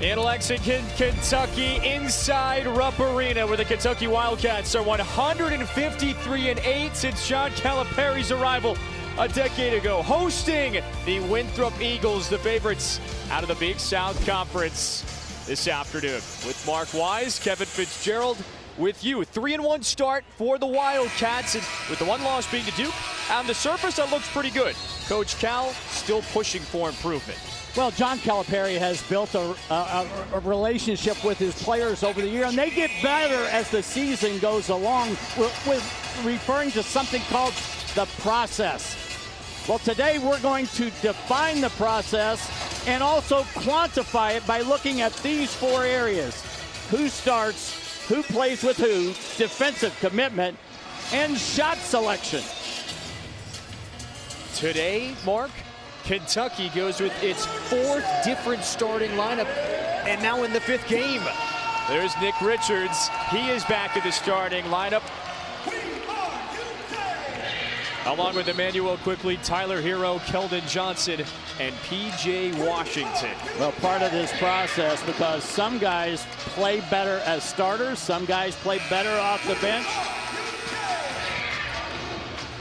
In Lexington, Kentucky, inside Rupp Arena, where the Kentucky Wildcats are 153-8 since John Calipari's arrival a decade ago, hosting the Winthrop Eagles, the favorites out of the Big South Conference this afternoon. With Mark Wise, Kevin Fitzgerald with you. 3-1 start for the Wildcats, and with the one loss being to Duke, on the surface that looks pretty good. Coach Cal still pushing for improvement. Well, John Calipari has built a relationship with his players over the year, and they get better as the season goes along, with referring to something called the process. Well, today we're going to define the process and also quantify it by looking at these four areas: who starts, who plays with who, defensive commitment, and shot selection. Today, Mark, Kentucky goes with its fourth different starting lineup, and now in the fifth game. There's Nick Richards. He is back in the starting lineup, along with Emmanuel Quickly, Tyler Hero, Keldon Johnson, and P.J. Washington. Well, part of this process, because some guys play better as starters, some guys play better off the bench.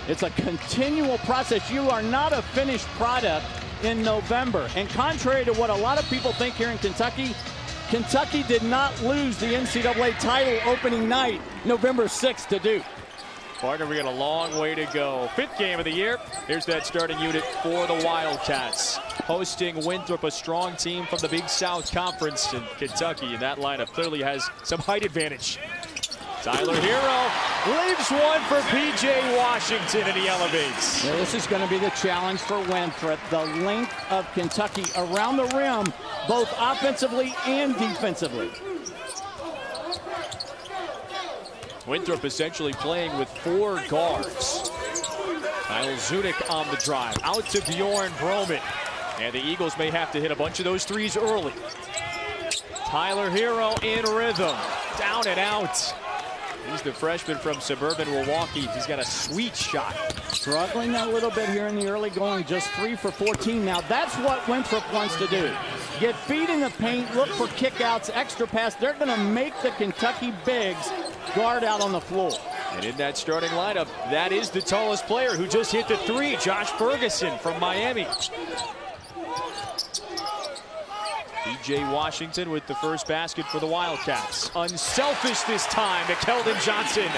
It's a continual process. You are not a finished product in November. And contrary to what a lot of people think here in Kentucky, Kentucky did not lose the NCAA title opening night, November 6th, to Duke. Partner, we got a long way to go. Fifth game of the year. Here's that starting unit for the Wildcats, hosting Winthrop, a strong team from the Big South Conference in Kentucky, and that lineup clearly has some height advantage. Tyler Hero leaves one for P.J. Washington, and he elevates. Yeah, this is going to be the challenge for Winthrop. The length of Kentucky around the rim, both offensively and defensively. Winthrop essentially playing with four guards. Kyle Zunick on the drive, out to Bjorn Broman. And the Eagles may have to hit a bunch of those threes early. Tyler Hero in rhythm, down and out. He's the freshman from suburban Milwaukee. He's got a sweet shot. Struggling a little bit here in the early going, just 3 for 14. Now that's what Winthrop wants to do. Get feet in the paint, look for kickouts, extra pass. They're going to make the Kentucky bigs guard out on the floor. And in that starting lineup, that is the tallest player who just hit the three, Josh Ferguson from Miami. P.J. Washington with the first basket for the Wildcats. Unselfish this time to Keldon Johnson,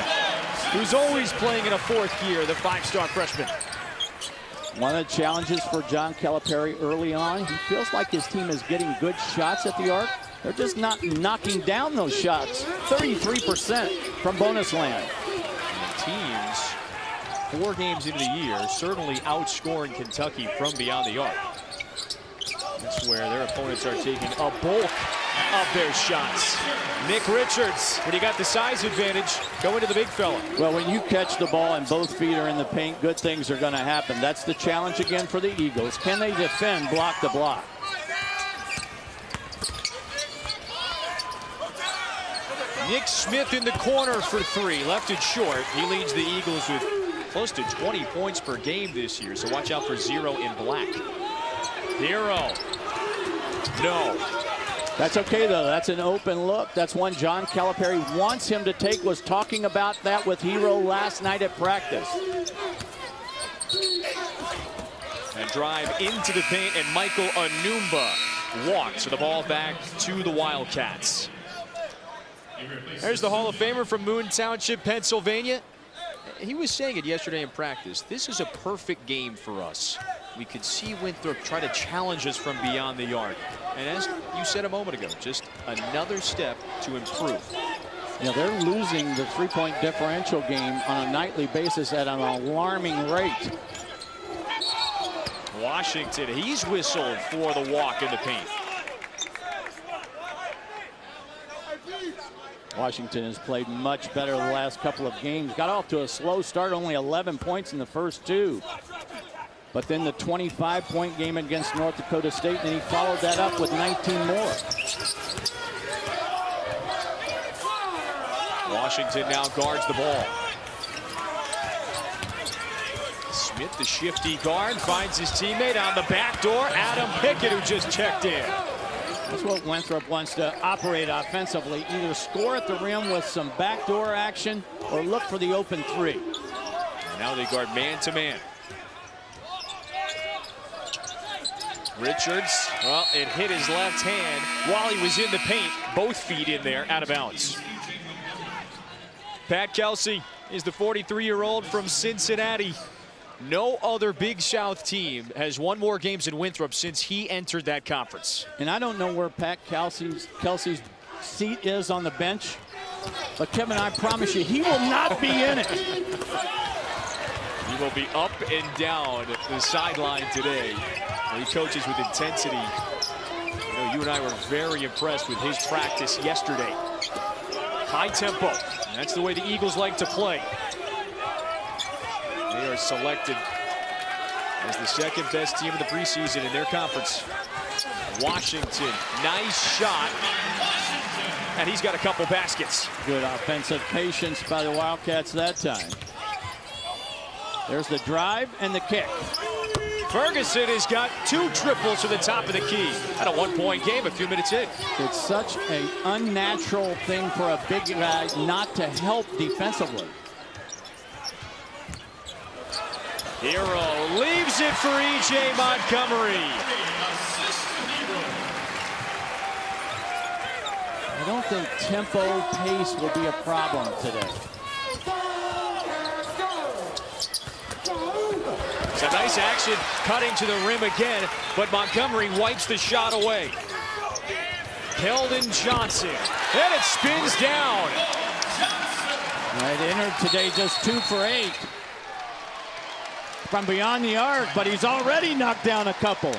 who's always playing in a fourth year, the five-star freshman. One of the challenges for John Calipari early on, he feels like his team is getting good shots at the arc. They're just not knocking down those shots. 33% from bonus land. Teams, 4 games into the year, certainly outscoring Kentucky from beyond the arc. That's where their opponents are taking a bulk of their shots. Nick Richards, when you got the size advantage, go into the big fella. Well, when you catch the ball and both feet are in the paint, good things are going to happen. That's the challenge again for the Eagles. Can they defend block to block? Nick Smith in the corner for 3, left it short. He leads the Eagles with close to 20 points per game this year, so watch out for 0 in black. Hero. No. That's okay, though. That's an open look. That's one John Calipari wants him to take. Was talking about that with Hero last night at practice. And drive into the paint, and Michael Anumba walks the ball back to the Wildcats. There's the Hall of Famer from Moon Township, Pennsylvania. He was saying it yesterday in practice. This is a perfect game for us. We could see Winthrop try to challenge us from beyond the arc. And as you said a moment ago, just another step to improve. Yeah, they're losing the three-point differential game on a nightly basis at an alarming rate. Washington, he's whistled for the walk in the paint. Washington has played much better the last couple of games. Got off to a slow start, only 11 points in the first 2. But then the 25-point game against North Dakota State, and he followed that up with 19 more. Washington now guards the ball. Smith, the shifty guard, finds his teammate on the back door. Adam Pickett, who just checked in. That's what Winthrop wants to operate offensively. Either score at the rim with some backdoor action or look for the open three. And now they guard man-to-man. Richards, well, it hit his left hand while he was in the paint. Both feet in there, out of bounds. Pat Kelsey is the 43-year-old from Cincinnati. No other Big South team has won more games than Winthrop since he entered that conference. And I don't know where Pat Kelsey's seat is on the bench, but Kevin, I promise you, he will not be in it. He will be up and down the sideline today. He coaches with intensity. You know, you and I were very impressed with his practice yesterday. High tempo. That's the way the Eagles like to play. They are selected as the second best team in the preseason in their conference. Washington, nice shot. And he's got a couple baskets. Good offensive patience by the Wildcats that time. There's the drive and the kick. Ferguson has got 2 triples to the top of the key. At a 1-point game a few minutes in. It's such an unnatural thing for a big guy not to help defensively. Hero leaves it for E.J. Montgomery. I don't think tempo, pace will be a problem today. Some nice action cutting to the rim again, but Montgomery wipes the shot away. Keldon Johnson, and it spins down. Right, entered today just 2 for 8. From beyond the arc, but he's already knocked down a couple.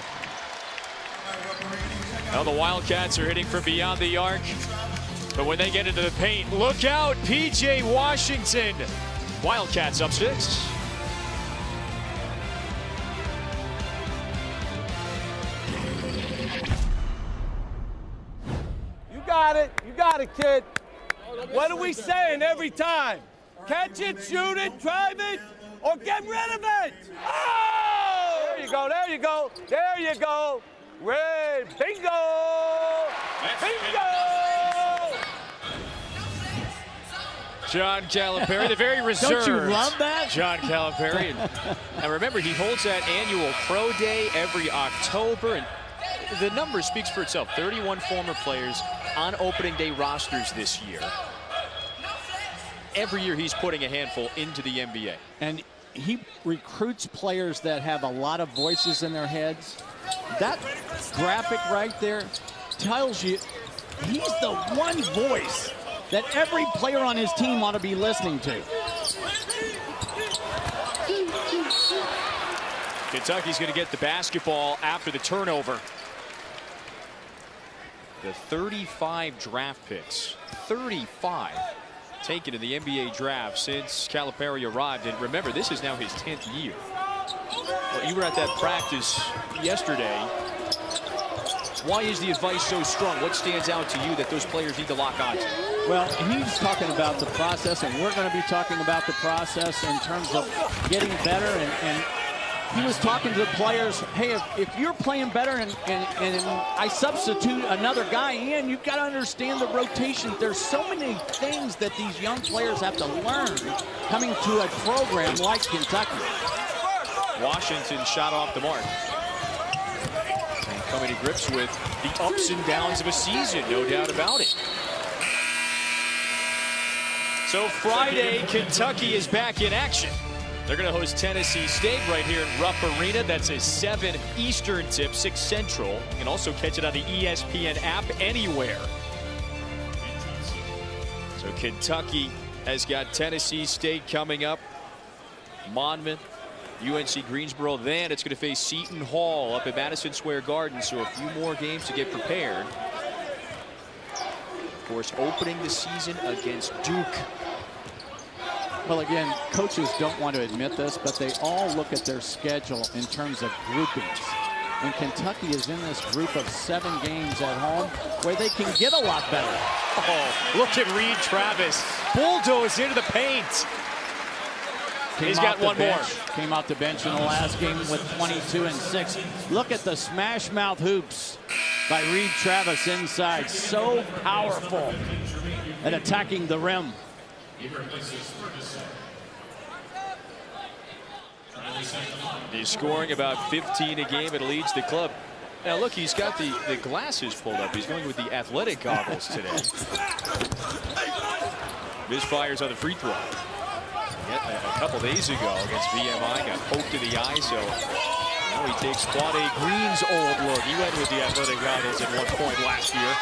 Now the Wildcats are hitting from beyond the arc, but when they get into the paint, look out, P.J. Washington. Wildcats up 6. You got it, kid. What are we saying every time? Catch it, shoot it, drive it, or get rid of it. Oh! There you go, there you go, there you go. Red, bingo! Bingo! John Calipari, the very reserved. Don't you love that? John Calipari. And remember, he holds that annual Pro Day every October. And the number speaks for itself. 31 former players on opening day rosters this year. Every year he's putting a handful into the NBA. And he recruits players that have a lot of voices in their heads. That graphic right there tells you he's the one voice that every player on his team ought to be listening to. Kentucky's going to get the basketball after the turnover. The 35 draft picks, 35 taken in the NBA draft since Calipari arrived. And remember, this is now his 10th year. Well, you were at that practice yesterday. Why is the advice so strong? What stands out to you that those players need to lock on to? Well, he's talking about the process, and we're going to be talking about the process in terms of getting better. And he was talking to the players, hey, if you're playing better and I substitute another guy in, you've got to understand the rotation. There's so many things that these young players have to learn coming to a program like Kentucky. Washington shot off the mark. And coming to grips with the ups and downs of a season, no doubt about it. So Friday, Kentucky is back in action. They're going to host Tennessee State right here in Rupp Arena. That's a 7 Eastern tip, 6 Central. You can also catch it on the ESPN app anywhere. So Kentucky has got Tennessee State coming up. Monmouth, UNC Greensboro. Then it's going to face Seton Hall up at Madison Square Garden. So a few more games to get prepared. Of course, opening the season against Duke. Well, again, coaches don't want to admit this, but they all look at their schedule in terms of groupings. And Kentucky is in this group of 7 games at home where they can get a lot better. Oh, look at Reed Travis. Bulldoze into the paint. He's got one more. Came off the bench in the last game with 22 and 6. Look at the smash mouth hoops. by Reed Travis inside. So powerful at attacking the rim. He's scoring about 15 a game and leads the club. Now look, he's got the glasses pulled up. He's going with the athletic goggles today. Misfires on the free throw. A couple days ago against VMI, got poked in the eye, so now he takes Quade Green's old look. He went with the athletic goggles at one point last year.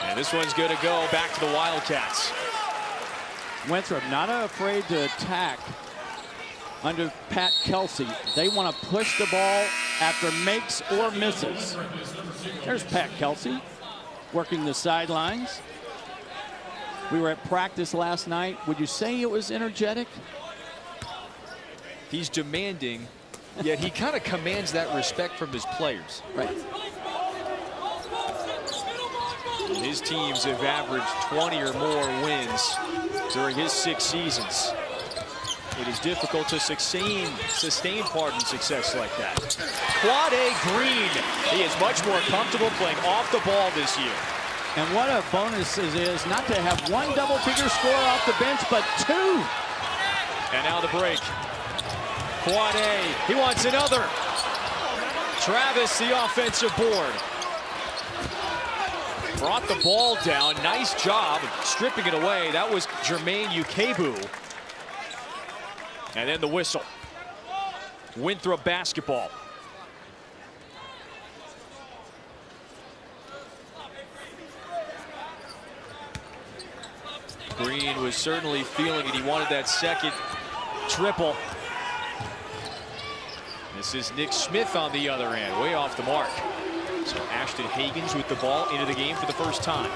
And this one's going to go back to the Wildcats. Winthrop not afraid to attack under Pat Kelsey. They want to push the ball after makes or misses. There's Pat Kelsey working the sidelines. We were at practice last night. Would you say it was energetic? He's demanding, yet he kind of commands that respect from his players. Right. His teams have averaged 20 or more wins during his 6 seasons. It is difficult to sustain success like that. Quade Green, he is much more comfortable playing off the ball this year. And what a bonus it is not to have one double-figure score off the bench, but 2. And now the break. Quade, he wants another. Travis, the offensive board. Brought the ball down. Nice job stripping it away. That was Jermaine Ukebu. And then the whistle. Winthrop basketball. Green was certainly feeling it. He wanted that second triple. This is Nick Smith on the other end, way off the mark. So Ashton Hagans with the ball into the game for the first time.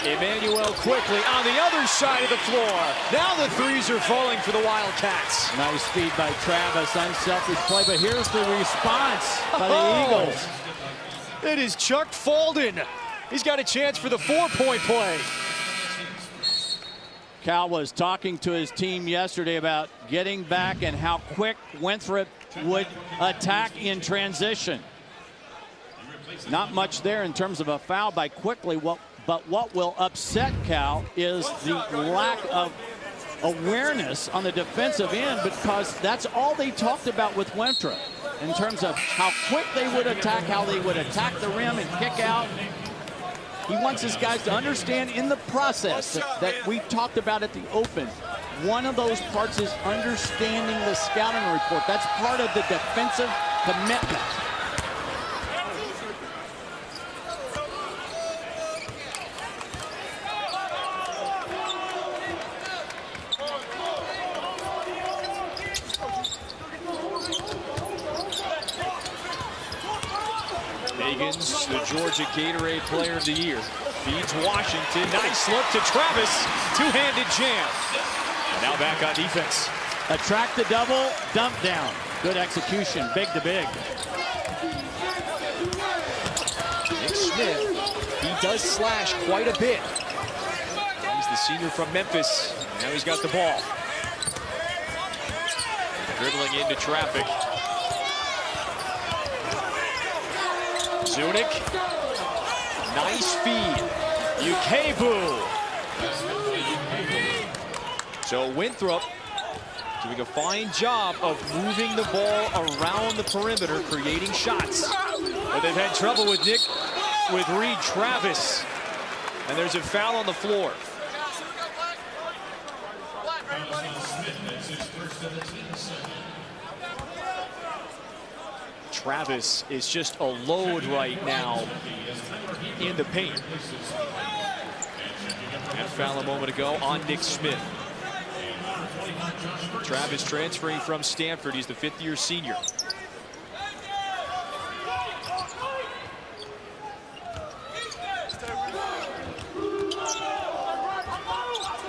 Emmanuel quickly on the other side of the floor. Now the threes are falling for the Wildcats. Nice feed by Travis, unselfish play, but here's the response by the Eagles. It is Chuck Falden. He's got a chance for the 4-point play. Cal was talking to his team yesterday about getting back and how quick Winthrop would attack in transition. Not much there in terms of a foul by quickly. But what will upset Cal is the lack of awareness on the defensive end, because that's all they talked about with Winthrop in terms of how quick they would attack, how they would attack the rim and kick out. He wants his guys to understand in the process that we talked about at the Open. One of those parts is understanding the scouting report. That's part of the defensive commitment. Hagans, the Georgia Gatorade Player of the Year, feeds Washington. Nice look to Travis. Two-handed jam. And now back on defense. Attract the double, dump down. Good execution, big to big. Nick Smith, he does slash quite a bit. He's the senior from Memphis. Now he's got the ball. Dribbling into traffic. Zunic, nice feed. Ukebu. So Winthrop doing a fine job of moving the ball around the perimeter, creating shots. But they've had trouble with Reed Travis. And there's a foul on the floor. Travis is just a load right now in the paint. That foul a moment ago on Nick Smith. Travis transferring from Stanford. He's the 5th-year senior.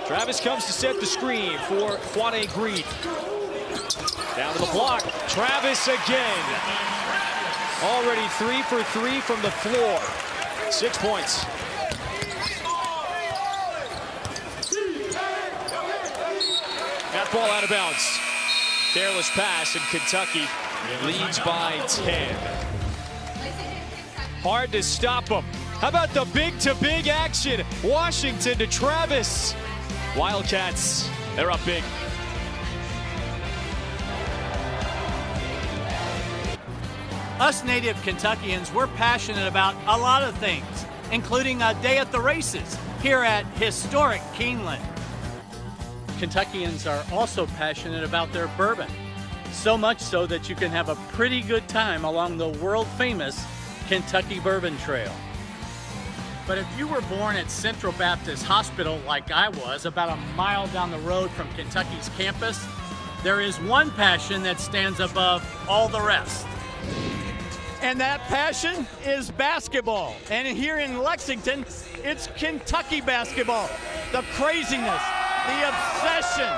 Travis comes to set the screen for Quade Green. Down to the block. Travis again. Already 3 for 3 from the floor. 6 points. That ball out of bounds. Careless pass, and Kentucky leads by 10. Hard to stop them. How about the big-to-big action? Washington to Travis. Wildcats, they're up big. Us native Kentuckians, we're passionate about a lot of things, including a day at the races here at historic Keeneland. Kentuckians are also passionate about their bourbon, so much so that you can have a pretty good time along the world-famous Kentucky Bourbon Trail. But if you were born at Central Baptist Hospital like I was, about a mile down the road from Kentucky's campus, there is one passion that stands above all the rest. And that passion is basketball. And here in Lexington, it's Kentucky basketball. The craziness, the obsession.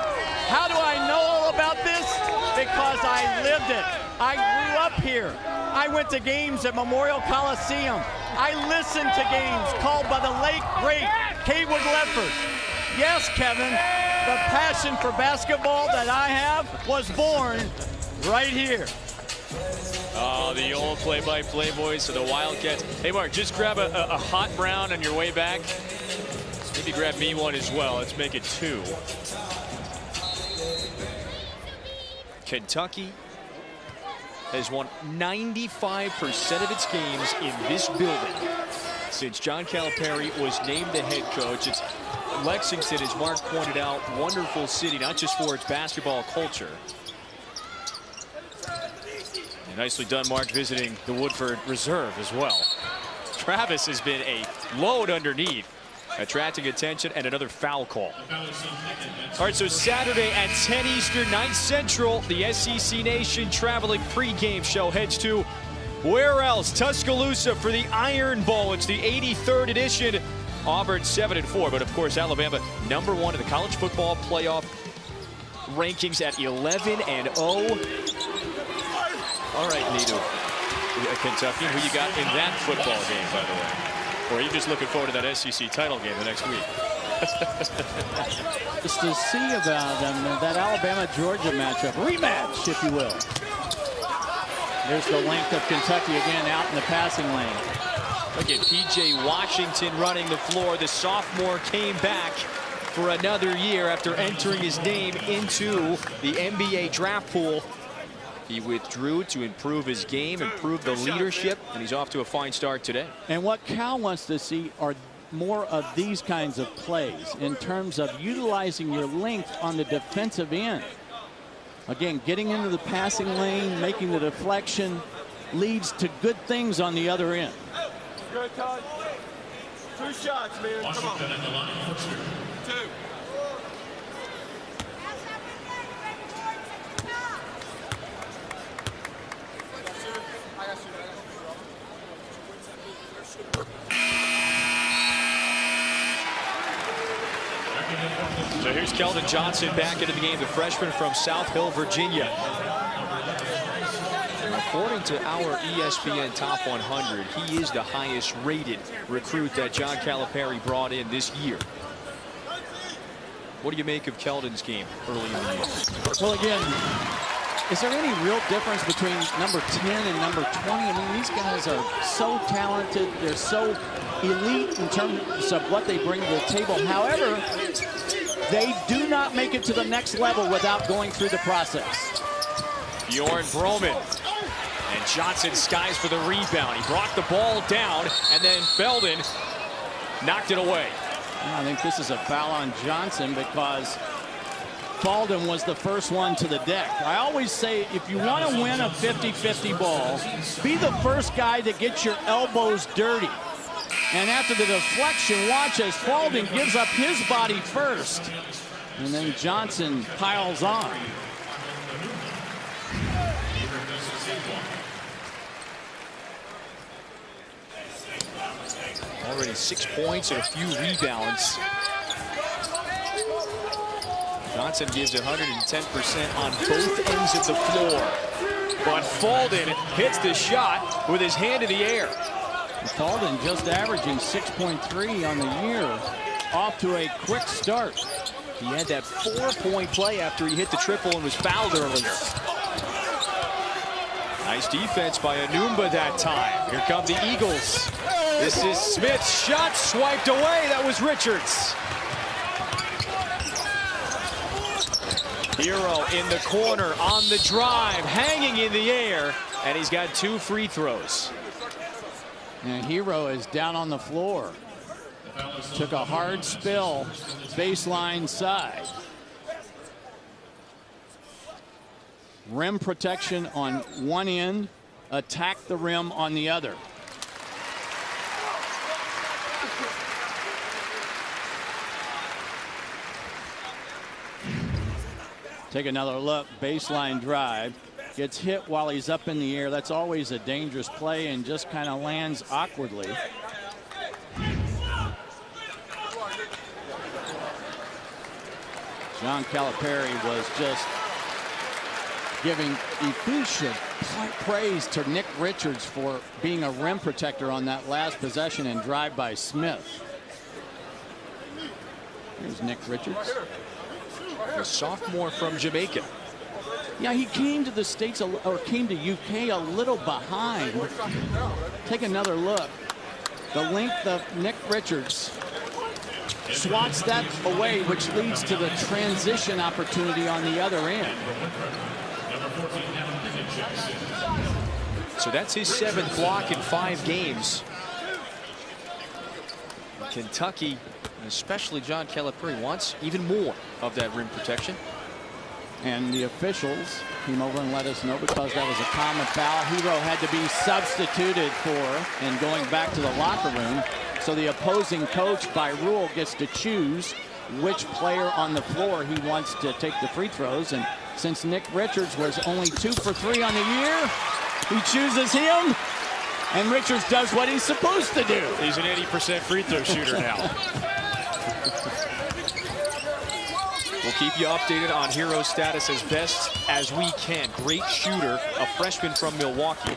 How do I know all about this? Because I lived it. I grew up here. I went to games at Memorial Coliseum. I listened to games called by the late, great Haywood Leffers. Yes, Kevin, the passion for basketball that I have was born right here. Oh, the old play-by-play voice of the Wildcats. Hey, Mark, just grab a hot brown on your way back. Maybe grab me one as well. Let's make it 2. Kentucky has won 95% of its games in this building since John Calipari was named the head coach. It's Lexington, as Mark pointed out, wonderful city, not just for its basketball culture. And nicely done, Mark, visiting the Woodford Reserve as well. Travis has been a load underneath, attracting attention, and another foul call. All right, so Saturday at 10 Eastern, 9 Central, the SEC Nation traveling pregame show heads to where else? Tuscaloosa for the Iron Bowl. It's the 83rd edition. Auburn 7-4, but of course Alabama #1 in the college football playoff rankings at 11-0. All right, Nito, Kentucky, who you got in that football game, by the way? Or are you just looking forward to that SEC title game the next week? Just to see about that Alabama-Georgia matchup, rematch, if you will. There's the length of Kentucky again out in the passing lane. Look at P.J. Washington running the floor. The sophomore came back for another year after entering his name into the NBA draft pool. He withdrew to improve his game, improve the leadership, and he's off to a fine start today. And what Cal wants to see are more of these kinds of plays in terms of utilizing your length on the defensive end. Again, getting into the passing lane, making the deflection leads to good things on the other end. Good, Todd. 2 shots, man. Come on. 2. So here's Keldon Johnson back into the game, the freshman from South Hill, Virginia. According to our ESPN Top 100, he is the highest rated recruit that John Calipari brought in this year. What do you make of Keldon's game early in the year? Well, again, is there any real difference between number 10 and number 20? I mean, these guys are so talented. They're so elite in terms of what they bring to the table. However, they do not make it to the next level without going through the process. Bjorn Broman. And Johnson skies for the rebound. He brought the ball down, and then Belden knocked it away. I think this is a foul on Johnson because Belden was the first one to the deck. I always say if you want to win a 50-50 ball, be the first guy to get your elbows dirty. And after the deflection, watch as Belden gives up his body first. And then Johnson piles on. Already 6 points and a few rebounds. Johnson gives 110% on both ends of the floor. But Belden hits the shot with his hand in the air. Belden just averaging 6.3 on the year. Off to a quick start. He had that 4-point play after he hit the triple and was fouled earlier. Nice defense by Anumba that time. Here come the Eagles. This is Smith's shot, swiped away. That was Richards. Hero in the corner on the drive, hanging in the air, and he's got 2 free throws. And Hero is down on the floor. Took a hard spill, baseline side. Rim protection on one end, attack the rim on the other. Take another look, baseline drive. Gets hit while he's up in the air. That's always a dangerous play and just kind of lands awkwardly. John Calipari was just giving effusive praise to Nick Richards for being a rim protector on that last possession and drive by Smith. Here's Nick Richards. A sophomore from Jamaica. Yeah, he came to the States or came to UK a little behind. Take another look. The length of Nick Richards swats that away, which leads to the transition opportunity on the other end. So that's his 7th block in 5 games. Kentucky, and especially John Calipari, wants even more of that rim protection. And the officials came over and let us know because that was a common foul. Hero had to be substituted for and going back to the locker room. So the opposing coach, by rule, gets to choose which player on the floor he wants to take the free throws. And since Nick Richards was only 2 for 3 on the year, he chooses him. And Richards does what he's supposed to do. He's an 80% free throw shooter now. We'll keep you updated on Hero's status as best as we can. Great shooter, a freshman from Milwaukee.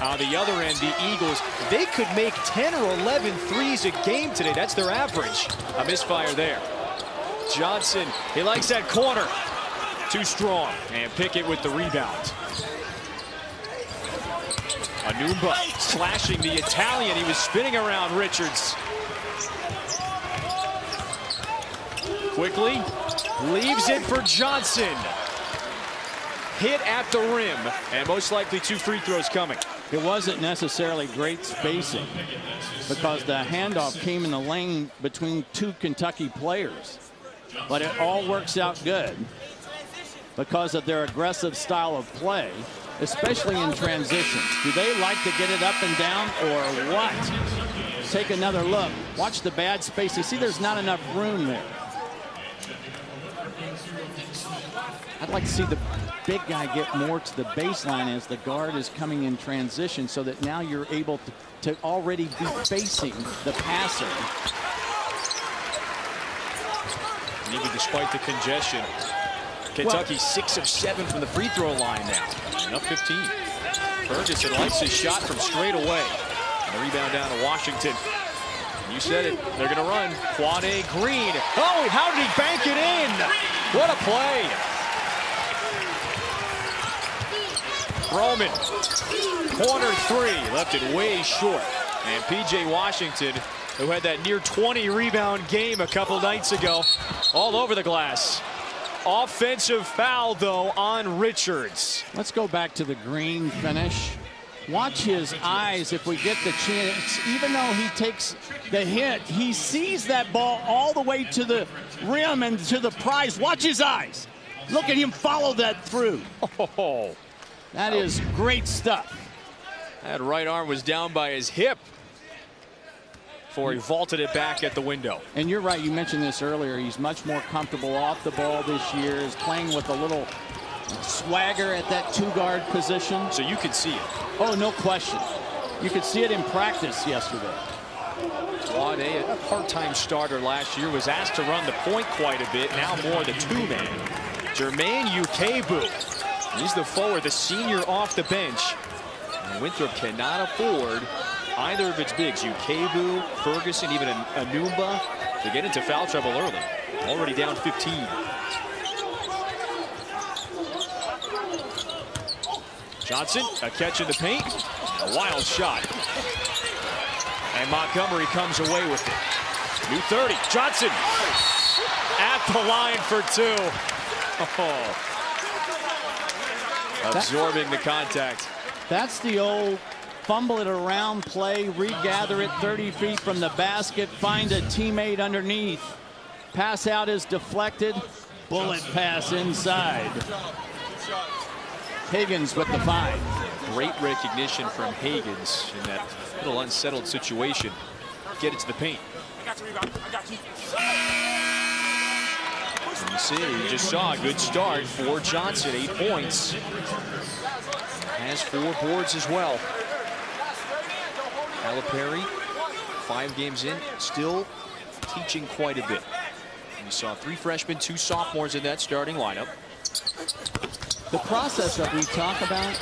On the other end, the Eagles, they could make 10 or 11 threes a game today. That's their average. A misfire there. Johnson, he likes that corner. Too strong. And Pickett with the rebound. Anumba slashing the Italian. He was spinning around Richards. Quickly leaves it for Johnson. Hit at the rim, and most likely 2 free throws coming. It wasn't necessarily great spacing because the handoff came in the lane between 2 Kentucky players. But it all works out good because of their aggressive style of play, especially in transition. Do they like to get it up and down or what? Take another look. Watch the bad spacing. See, there's not enough room there. I'd like to see the big guy get more to the baseline as the guard is coming in transition so that now you're able to already be facing the passer. And even despite the congestion, Kentucky 6 of 7 from the free throw line now. And up 15. Ferguson likes his shot from straight away. And the rebound down to Washington. You said it, they're going to run. Quade Green. Oh, how did he bank it in? What a play. Roman, corner 3, left it way short. And P.J. Washington, who had that near 20 rebound game a couple nights ago, all over the glass. Offensive foul, though, on Richards. Let's go back to the Green finish. Watch his eyes if we get the chance. Even though he takes the hit, he sees that ball all the way to the rim and to the prize. Watch his eyes. Look at him follow that through. Oh. That is great stuff. That right arm was down by his hip before he vaulted it back at the window. And you're right, you mentioned this earlier. He's much more comfortable off the ball this year. He's playing with a little swagger at that 2-guard position. So you could see it. Oh, no question. You could see it in practice yesterday. Quade, a part-time starter last year, was asked to run the point quite a bit. Now more the 2-man. Jermaine Ukebu. He's the forward, the senior off the bench. And Winthrop cannot afford either of its bigs, Ukebu, Ferguson, even Anumba, to get into foul trouble early. Already down 15. Johnson, a catch in the paint, a wild shot. And Montgomery comes away with it. New 30, Johnson at the line for 2. Oh. Absorbing the contact. That's the old fumble it around play, regather it 30 feet from the basket, find a teammate underneath. Pass out is deflected, bullet pass inside. Higgins with the 5. Great recognition from Higgins in that little unsettled situation. Get it to the paint. You see, you just saw a good start for Johnson, 8 points. Has 4 boards as well. Calipari, 5 games in, still teaching quite a bit. You saw 3 freshmen, 2 sophomores in that starting lineup. The process that we talk about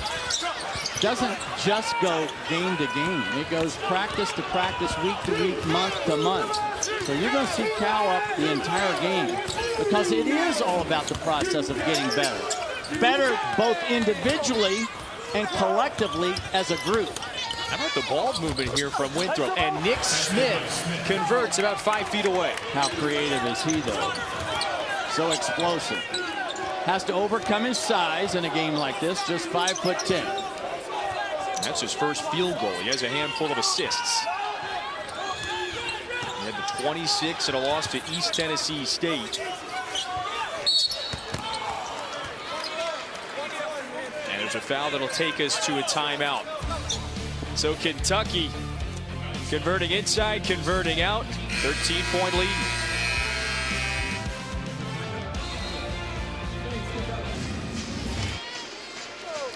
doesn't just go game to game. It goes practice to practice, week to week, month to month. So you're going to see Cal up the entire game because it is all about the process of getting better. Better both individually and collectively as a group. How about the ball movement here from Winthrop? And Nick Smith converts about 5 feet away. How creative is he, though? So explosive. Has to overcome his size in a game like this, just 5'10". That's his first field goal. He has a handful of assists. He had the 26 in a loss to East Tennessee State. And there's a foul that'll take us to a timeout. So Kentucky converting inside, converting out. 13-point lead.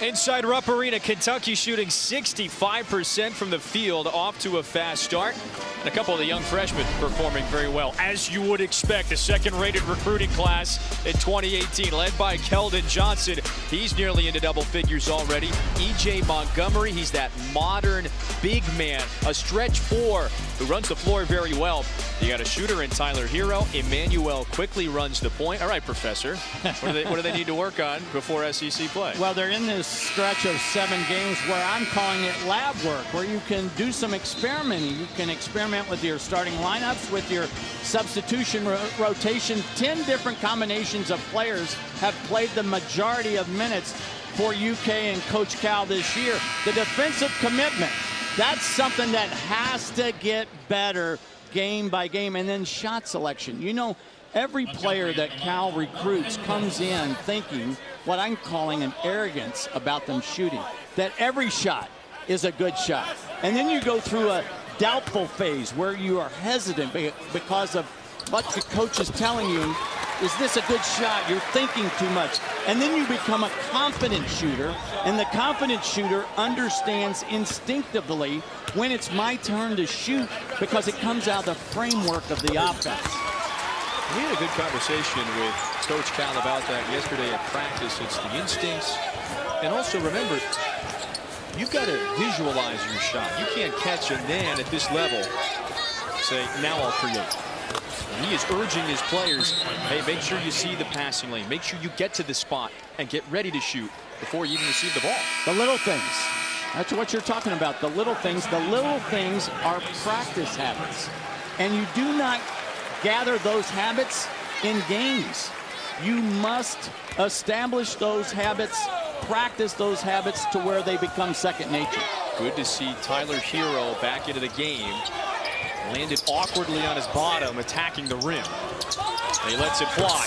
Inside Rupp Arena, Kentucky shooting 65% from the field, off to a fast start. And a couple of the young freshmen performing very well, as you would expect. A second-rated recruiting class in 2018, led by Keldon Johnson. He's nearly into double figures already. E.J. Montgomery, he's that modern big man, a stretch 4 who runs the floor very well. You got a shooter in Tyler Hero. Emmanuel quickly runs the point. All right, Professor, what do they need to work on before SEC play? Well, they're in this stretch of 7 games where I'm calling it lab work, where you can do some experimenting. You can experiment with your starting lineups, with your substitution rotation. 10 different combinations of players have played the majority of minutes for UK and Coach Cal this year. The defensive commitment, that's something that has to get better game by game. And then shot selection. You know, every player that Cal recruits comes in thinking what I'm calling an arrogance about them shooting, that every shot is a good shot. And then you go through a doubtful phase where you are hesitant because of what the coach is telling you. Is this a good shot? You're thinking too much. And then you become a confident shooter, and the confident shooter understands instinctively when it's my turn to shoot because it comes out of the framework of the offense. We had a good conversation with Coach Cal about that yesterday at practice. It's the instincts. And also remember, you've got to visualize your shot. You can't catch and then at this level say, now I'll create. And he is urging his players, hey, make sure you see the passing lane. Make sure you get to the spot and get ready to shoot before you even receive the ball. The little things. That's what you're talking about, the little things. The little things are practice habits. And you do not gather those habits in games. You must establish those habits, practice those habits to where they become second nature. Good to see Tyler Hero back into the game. Landed awkwardly on his bottom, attacking the rim. And he lets it fly.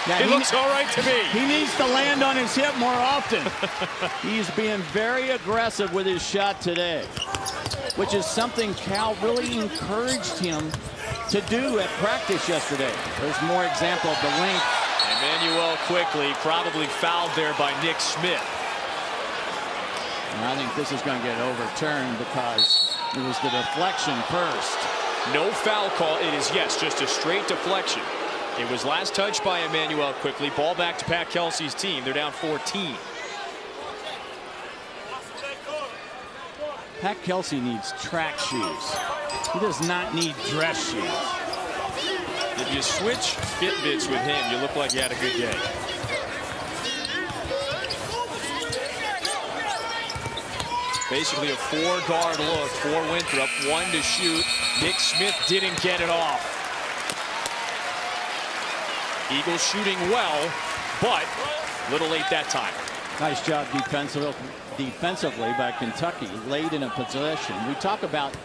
Yeah, it looks all right to me. He needs to land on his hip more often. He's being very aggressive with his shot today, which is something Cal really encouraged him to do at practice yesterday. There's more example of the length. Emmanuel quickly, probably fouled there by Nick Smith. And I think this is going to get overturned because it was the deflection first. No foul call. It is, yes, just a straight deflection. It was last touched by Emmanuel quickly. Ball back to Pat Kelsey's team. They're down 14. Pat Kelsey needs track shoes. He does not need dress shoes. If you switch Fitbits with him, you look like you had a good day. Basically a four-guard look for Winthrop. One to shoot. Nick Smith didn't get it off. Eagles shooting well, but a little late that time. Nice job defensively by Kentucky, late in a possession. We talk about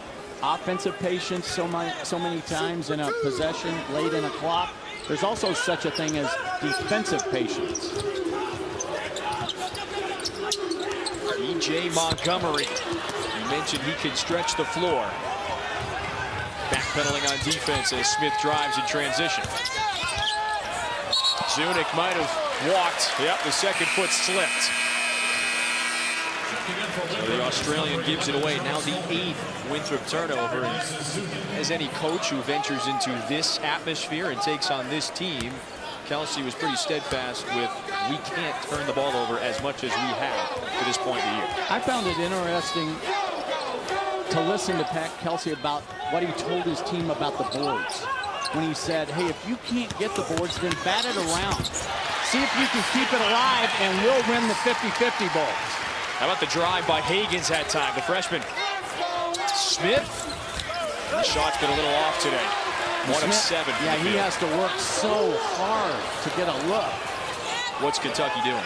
offensive patience so many times in a possession, late in a clock. There's also such a thing as defensive patience. E.J. Montgomery, you mentioned he can stretch the floor. Backpedaling on defense as Smith drives in transition. Zunic might have walked. Yep, the second foot slipped. So the Australian gives it away. Now the 8th Winthrop turnover. And as any coach who ventures into this atmosphere and takes on this team, Kelsey was pretty steadfast with, we can't turn the ball over as much as we have to this point in the year. I found it interesting to listen to Pat Kelsey about what he told his team about the boards. When he said, hey, if you can't get the boards, then bat it around. See if you can keep it alive, and we'll win the 50-50 balls. How about the drive by Hagans that time, the freshman? Smith. The shot's been a little off today. One of 7. Yeah, he has to work so hard to get a look. What's Kentucky doing?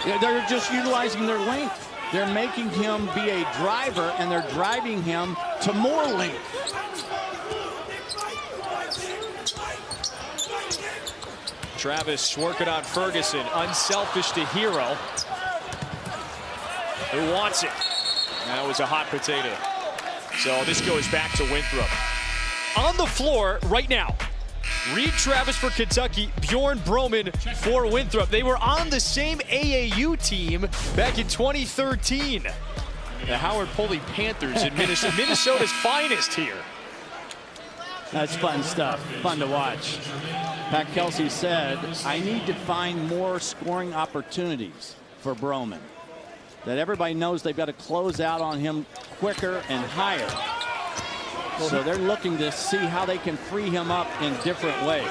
Yeah, they're just utilizing their length. They're making him be a driver, and they're driving him to more length. Travis working on Ferguson. Unselfish to Hero. Who wants it? That was a hot potato. So this goes back to Winthrop. On the floor right now, Reed Travis for Kentucky, Bjorn Broman for Winthrop. They were on the same AAU team back in 2013. The Howard Pulley Panthers in Minnesota. Minnesota's finest here. That's fun stuff, fun to watch. Pat Kelsey said, I need to find more scoring opportunities for Broman. That everybody knows they've got to close out on him quicker and higher. So they're looking to see how they can free him up in different ways.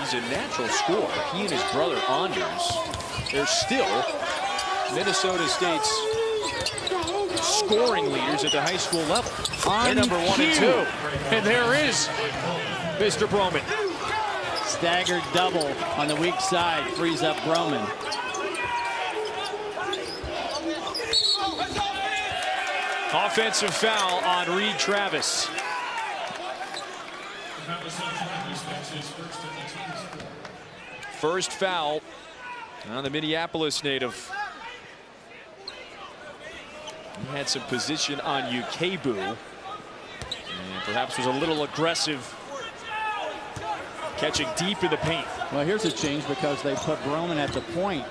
He's a natural scorer. He and his brother Anders, they're still Minnesota State's scoring leaders at the high school level. They're number 1 and 2. And there is Mr. Broman. Staggered double on the weak side, frees up Broman. Offensive foul on Reed Travis. First foul on the Minneapolis native. He had some position on Ukebu. And perhaps was a little aggressive, catching deep in the paint. Well, here's a change because they put Broman at the point.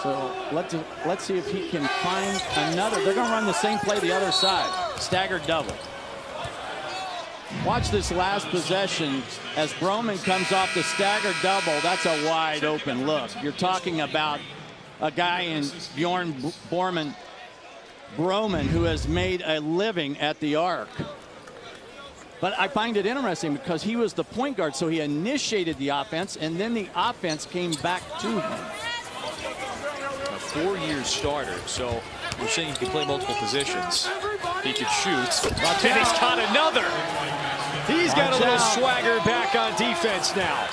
So let's see if he can find another. They're going to run the same play the other side. Staggered double. Watch this last possession as Broman comes off the staggered double. That's a wide open look. You're talking about a guy in Bjorn Broman who has made a living at the arc. But I find it interesting because he was the point guard, so he initiated the offense, and then the offense came back to him. A 4-year starter, so we're saying he can play multiple positions. He could shoot. And he's got another. He's got a little swagger back on defense now.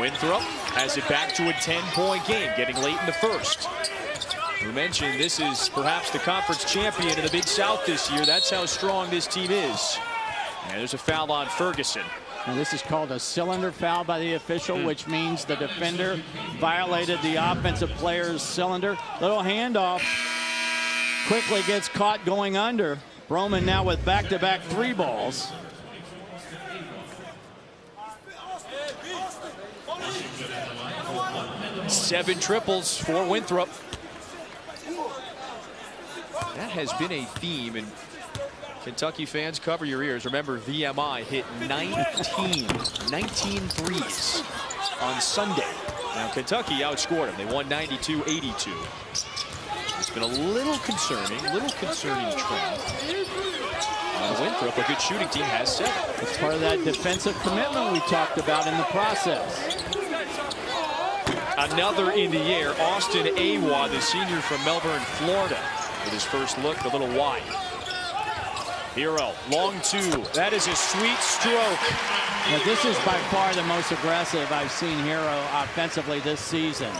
Winthrop has it back to a 10-point game, getting late in the first. We mentioned this is perhaps the conference champion in the Big South this year. That's how strong this team is. And there's a foul on Ferguson. Now this is called a cylinder foul by the official, which means the defender violated the offensive player's cylinder. Little handoff. Quickly gets caught going under. Broman now with back-to-back 3 balls. Seven triples for Winthrop. That has been a theme, and Kentucky fans, cover your ears. Remember, VMI hit 19 threes on Sunday. Now, Kentucky outscored them. They won 92-82. It's been a little concerning trend. Winthrop, a good shooting team, has 7. It's part of that defensive commitment we talked about in the process. Another in the air. Austin Awa, the senior from Melbourne, Florida, with his first look, a little wide. Hero, long two. That is a sweet stroke. Now, this is by far the most aggressive I've seen Hero offensively this season.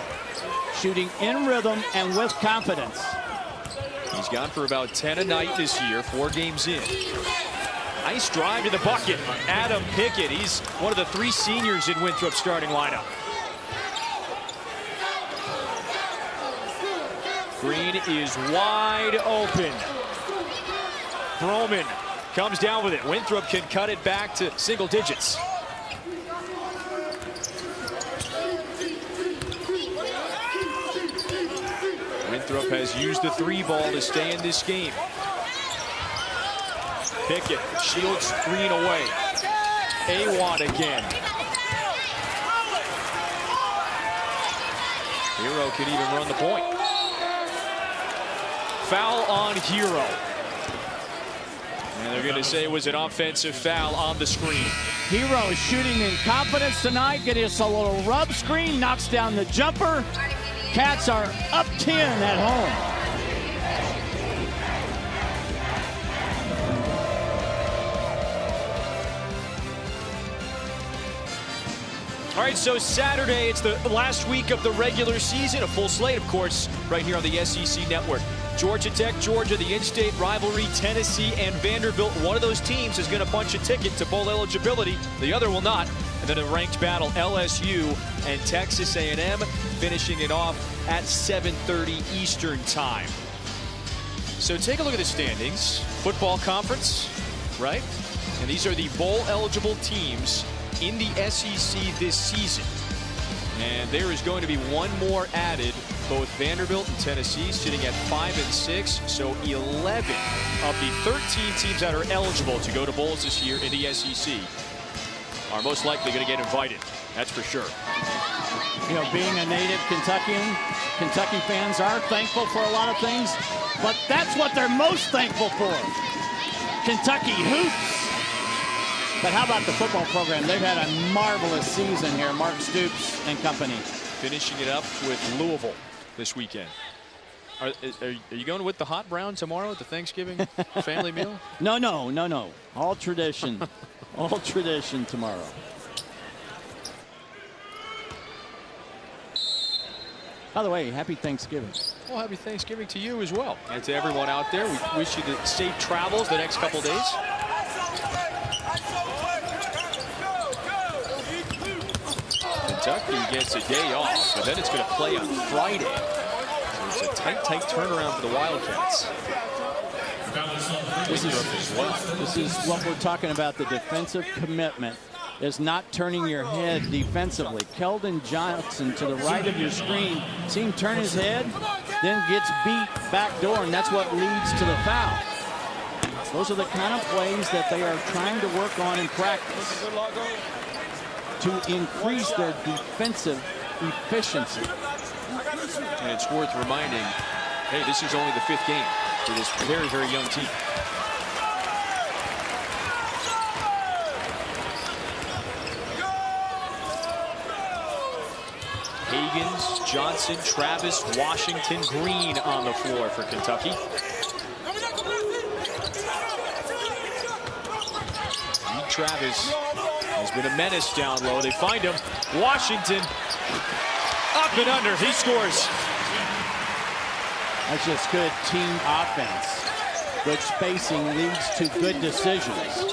Shooting in rhythm and with confidence. He's gone for about 10 a night this year, 4 games in. Nice drive to the bucket. Adam Pickett, he's one of the 3 seniors in Winthrop's starting lineup. Green is wide open. Froman comes down with it. Winthrop can cut it back to single digits. Winthrop has used the 3 ball to stay in this game. Pickett shields Green away. Awan again. Hero can even run the point. Foul on Hero. And they're going to say it was an offensive foul on the screen. Hero is shooting in confidence tonight. Getting us a little rub screen. Knocks down the jumper. Cats are up 10 at home. All right, so Saturday, it's the last week of the regular season. A full slate, of course, right here on the SEC Network. Georgia Tech, Georgia, the in-state rivalry, Tennessee and Vanderbilt. One of those teams is going to punch a ticket to bowl eligibility. The other will not. And then a ranked battle, LSU and Texas A&M, finishing it off at 7:30 Eastern time. So take a look at the standings. Football conference, right? And these are the bowl-eligible teams in the SEC this season. And there is going to be one more added. Both Vanderbilt and Tennessee sitting at 5 and 6, so 11 of the 13 teams that are eligible to go to bowls this year in the SEC are most likely going to get invited. That's for sure. You know, being a native Kentuckian, Kentucky fans are thankful for a lot of things, but that's what they're most thankful for. Kentucky hoops. But how about the football program? They've had a marvelous season here, Mark Stoops and company. Finishing it up with Louisville this weekend. Are you going with the hot brown tomorrow at the Thanksgiving family meal? No. All tradition. All tradition tomorrow. By the way, happy Thanksgiving. Well, happy Thanksgiving to you as well. And to everyone out there, we wish you the safe travels the next couple days. Kentucky gets a day off, but then it's going to play on Friday. So it's a tight turnaround for the Wildcats. This is what we're talking about, the defensive commitment is not turning your head defensively. Keldon Johnson to the right of your screen. See him turn his head, then gets beat back door, and that's what leads to the foul. Those are the kind of plays that they are trying to work on in practice to increase their defensive efficiency. And it's worth reminding, hey, this is only the 5th game for this very, very young team. Higgins, Johnson, Travis, Washington, Green on the floor for Kentucky. Travis has been a menace down low. They find him. Washington up and under. He scores. That's just good team offense. Good spacing leads to good decisions.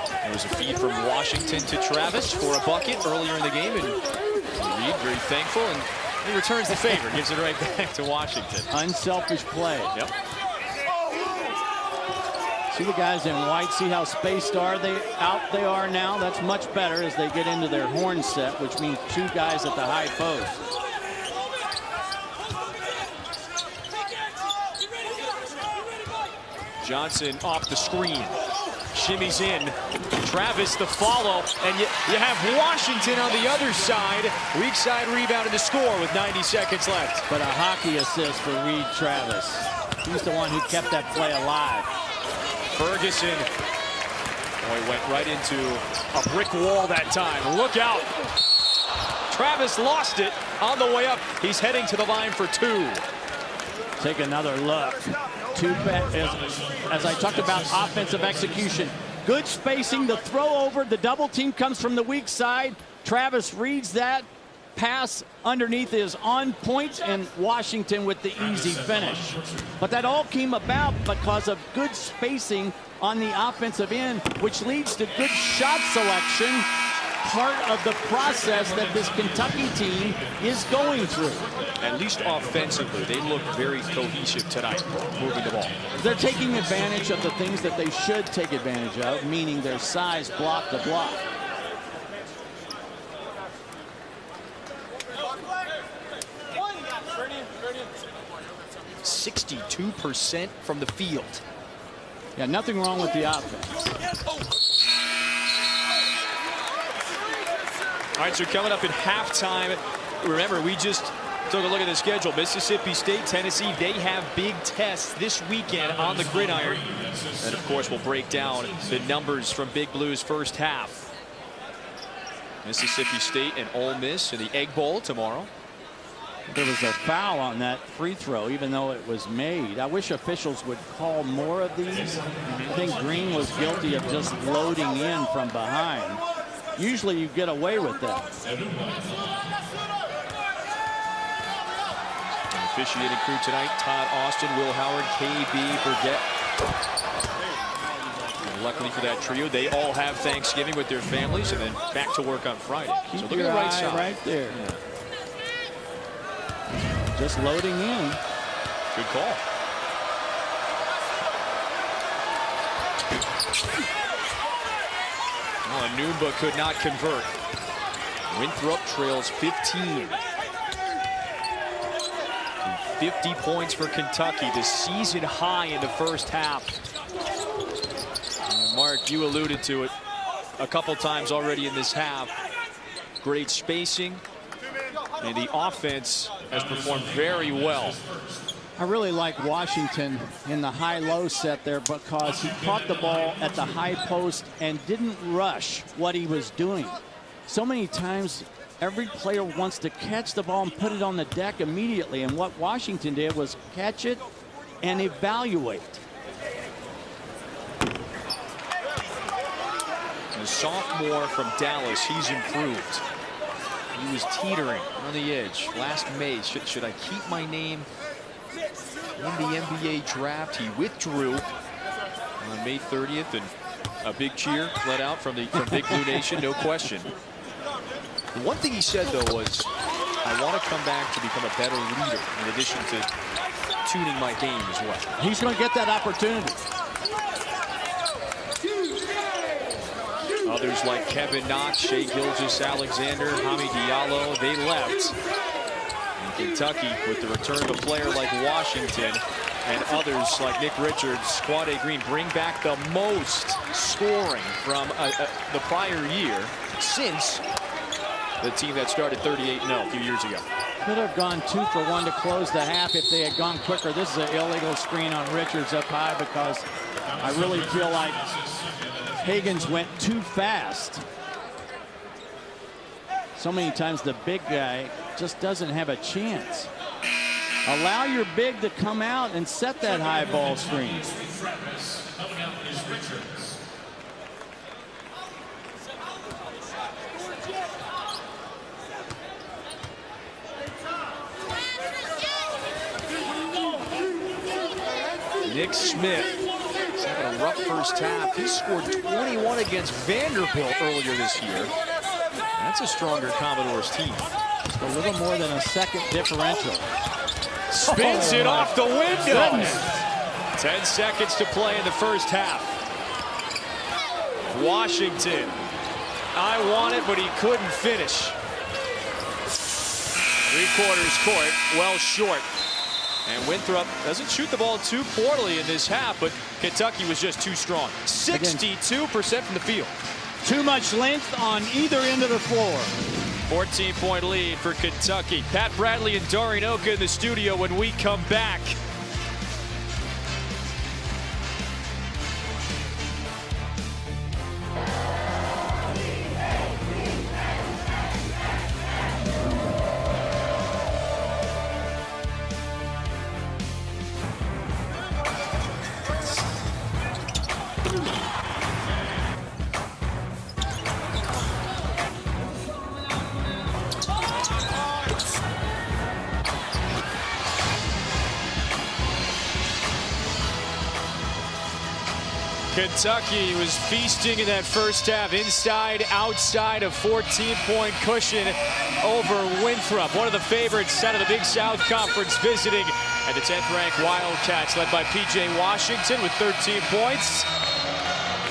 There was a feed from Washington to Travis for a bucket earlier in the game, and Reed very thankful, and he returns the favor, gives it right back to Washington. Unselfish play. Yep. See the guys in white, see how spaced out they are now. That's much better as they get into their horn set, which means 2 guys at the high post. Johnson off the screen. Shimmies in. Travis the follow, and you have Washington on the other side. Weak side rebound and the score with 90 seconds left. But a hockey assist for Reed Travis. He's the one who kept that play alive. Ferguson, boy, went right into a brick wall that time. Look out. Travis lost it on the way up. He's heading to the line for 2. Take another look. As I talked about offensive execution, good spacing, the throw over, the double team comes from the weak side. Travis reads that. Pass underneath is on point, and Washington with the easy finish. But that all came about because of good spacing on the offensive end, which leads to good shot selection, part of the process that this Kentucky team is going through. At least offensively, they look very cohesive tonight, moving the ball. They're taking advantage of the things that they should take advantage of, meaning their size block to block. 62% from the field. Yeah, nothing wrong with the offense. All right, so coming up at halftime, remember, we just took a look at the schedule. Mississippi State, Tennessee, they have big tests this weekend on the gridiron. And, of course, we'll break down the numbers from Big Blue's first half. Mississippi State and Ole Miss in the Egg Bowl tomorrow. There was a foul on that free throw, even though it was made. I wish officials would call more of these. I think Green was guilty of just loading in from behind. Usually you get away with that. Officiating crew tonight, Todd Austin, Will Howard, KB, Burgett. And luckily for that trio, they all have Thanksgiving with their families and then back to work on Friday. Keep so look at your the right eye side. right there. Yeah. Just loading in. Good call. Well, Anumba could not convert. Winthrop trails 15. 50 points for Kentucky, the season high in the first half. And Mark, you alluded to it a couple times already in this half. Great spacing, and the offense has performed very well. I really like Washington in the high-low set there because he caught the ball at the high post and didn't rush what he was doing. So many times, every player wants to catch the ball and put it on the deck immediately, and what Washington did was catch it and evaluate. The sophomore from Dallas, he's improved. He was teetering on the edge last May. Should I keep my name in the NBA draft? He withdrew on May 30th, and a big cheer let out from Big Blue Nation, no question. The one thing he said, though, was, I want to come back to become a better leader in addition to tuning my game as well. He's going to get that opportunity. Others like Kevin Knox, Shea Gilgeous-Alexander, Hami Diallo, they left. And Kentucky, with the return of a player like Washington and others like Nick Richards, Quade Green, bring back the most scoring from the prior year since the team that started 38-0 a few years ago. Could have gone 2 for 1 to close the half if they had gone quicker. This is an illegal screen on Richards up high because I really feel like Higgins went too fast. So many times the big guy just doesn't have a chance. Allow your big to come out and set that high ball screen. Nick Smith is having a rough first half. He scored 21 against Vanderbilt earlier this year. That's a stronger Commodores team. Just a little more than a second differential. Spins it off the window. Goodness. 10 seconds to play in the first half. Washington. I want it, but he couldn't finish. 3/4 court, well short. And Winthrop doesn't shoot the ball too poorly in this half, but Kentucky was just too strong. 62% from the field. Too much length on either end of the floor. 14-point lead for Kentucky. Pat Bradley and Dorian Oka in the studio when we come back. Kentucky was feasting in that first half, inside, outside of 14-point cushion over Winthrop, one of the favorites out of the Big South Conference, visiting, and the 10th-ranked Wildcats, led by P.J. Washington with 13 points,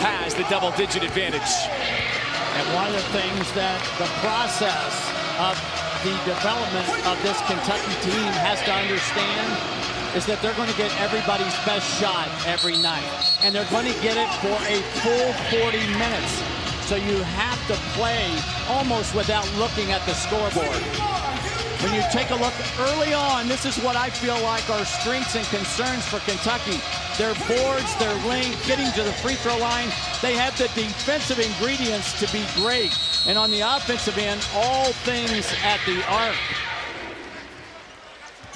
has the double-digit advantage. And one of the things that the process of the development of this Kentucky team has to understand is that they're going to get everybody's best shot every night. And they're going to get it for a full 40 minutes. So you have to play almost without looking at the scoreboard. When you take a look early on, this is what I feel like are strengths and concerns for Kentucky. Their boards, their length, getting to the free throw line. They have the defensive ingredients to be great. And on the offensive end, all things at the arc.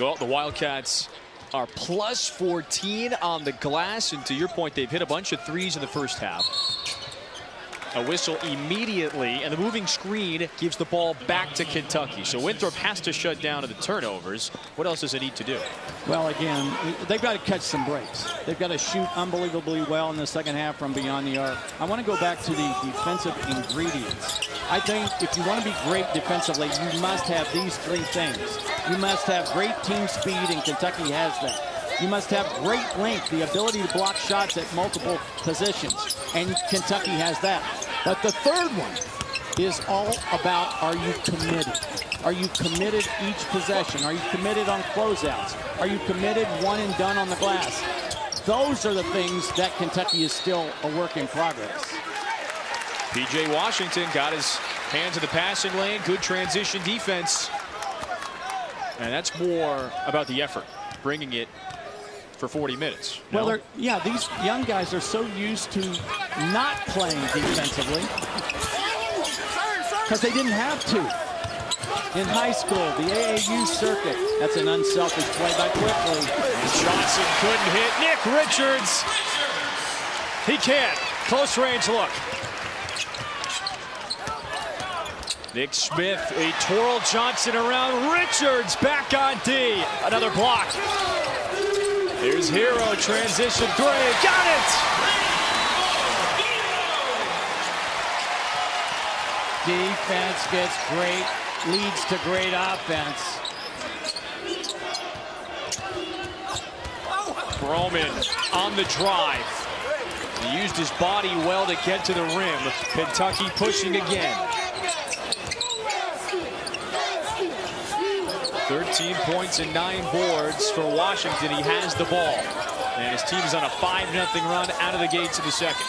Well, the Wildcats are plus 14 on the glass, and to your point, they've hit a bunch of threes in the first half. A whistle immediately, and the moving screen gives the ball back to Kentucky. So Winthrop has to shut down the turnovers. What else does it need to do? Well, again, they've got to catch some breaks. They've got to shoot unbelievably well in the second half from beyond the arc. I want to go back to the defensive ingredients. I think if you want to be great defensively, you must have these three things. You must have great team speed, and Kentucky has that. You must have great length, the ability to block shots at multiple positions, and Kentucky has that. But the third one is all about, are you committed? Are you committed each possession? Are you committed on closeouts? Are you committed one and done on the glass? Those are the things that Kentucky is still a work in progress. P.J. Washington got his hands in the passing lane. Good transition defense. And that's more about the effort, bringing it for 40 minutes. No? Well, yeah, these young guys are so used to not playing defensively because they didn't have to. In high school, the AAU circuit, that's an unselfish play by Quickly. Johnson couldn't hit. Nick Richards. He can't. Close range look. Nick Smith, a twirl Johnson around. Richards back on D. Another block. Here's Hero, transition three, got it! Defense gets great, leads to great offense. Broman on the drive. He used his body well to get to the rim. Kentucky pushing again. 13 points and 9 boards for Washington. He has the ball. And his team is on a 5-0 run out of the gates in the second.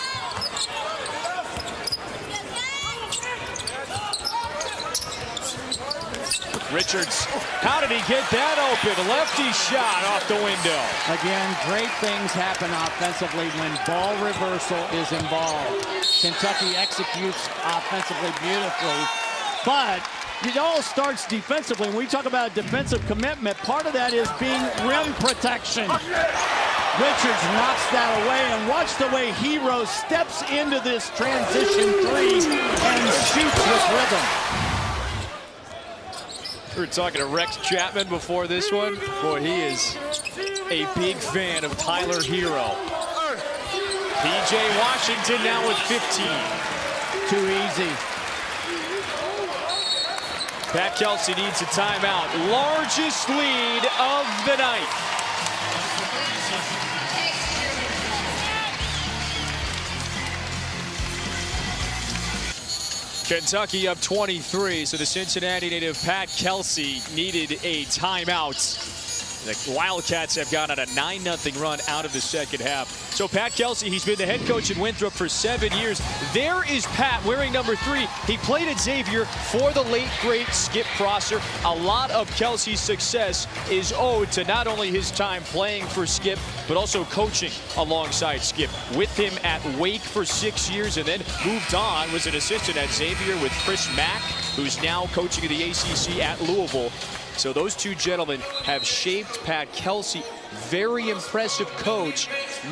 Richards, how did he get that open? Lefty shot off the window. Again, great things happen offensively when ball reversal is involved. Kentucky executes offensively beautifully, but it all starts defensively. When we talk about defensive commitment, part of that is being rim protection. Richards knocks that away, and watch the way Hero steps into this transition three and shoots with rhythm. We were talking to Rex Chapman before this one. Boy, he is a big fan of Tyler Hero. P.J. Washington now with 15. Too easy. Pat Kelsey needs a timeout. Largest lead of the night. Kentucky up 23, so the Cincinnati native Pat Kelsey needed a timeout. The Wildcats have gone on a 9-0 run out of the second half. So Pat Kelsey, he's been the head coach in Winthrop for 7 years. There is Pat wearing number 3. He played at Xavier for the late, great Skip Prosser. A lot of Kelsey's success is owed to not only his time playing for Skip, but also coaching alongside Skip. With him at Wake for 6 years and then moved on, was an assistant at Xavier with Chris Mack, who's now coaching in the ACC at Louisville. So those two gentlemen have shaped Pat Kelsey. Very impressive coach.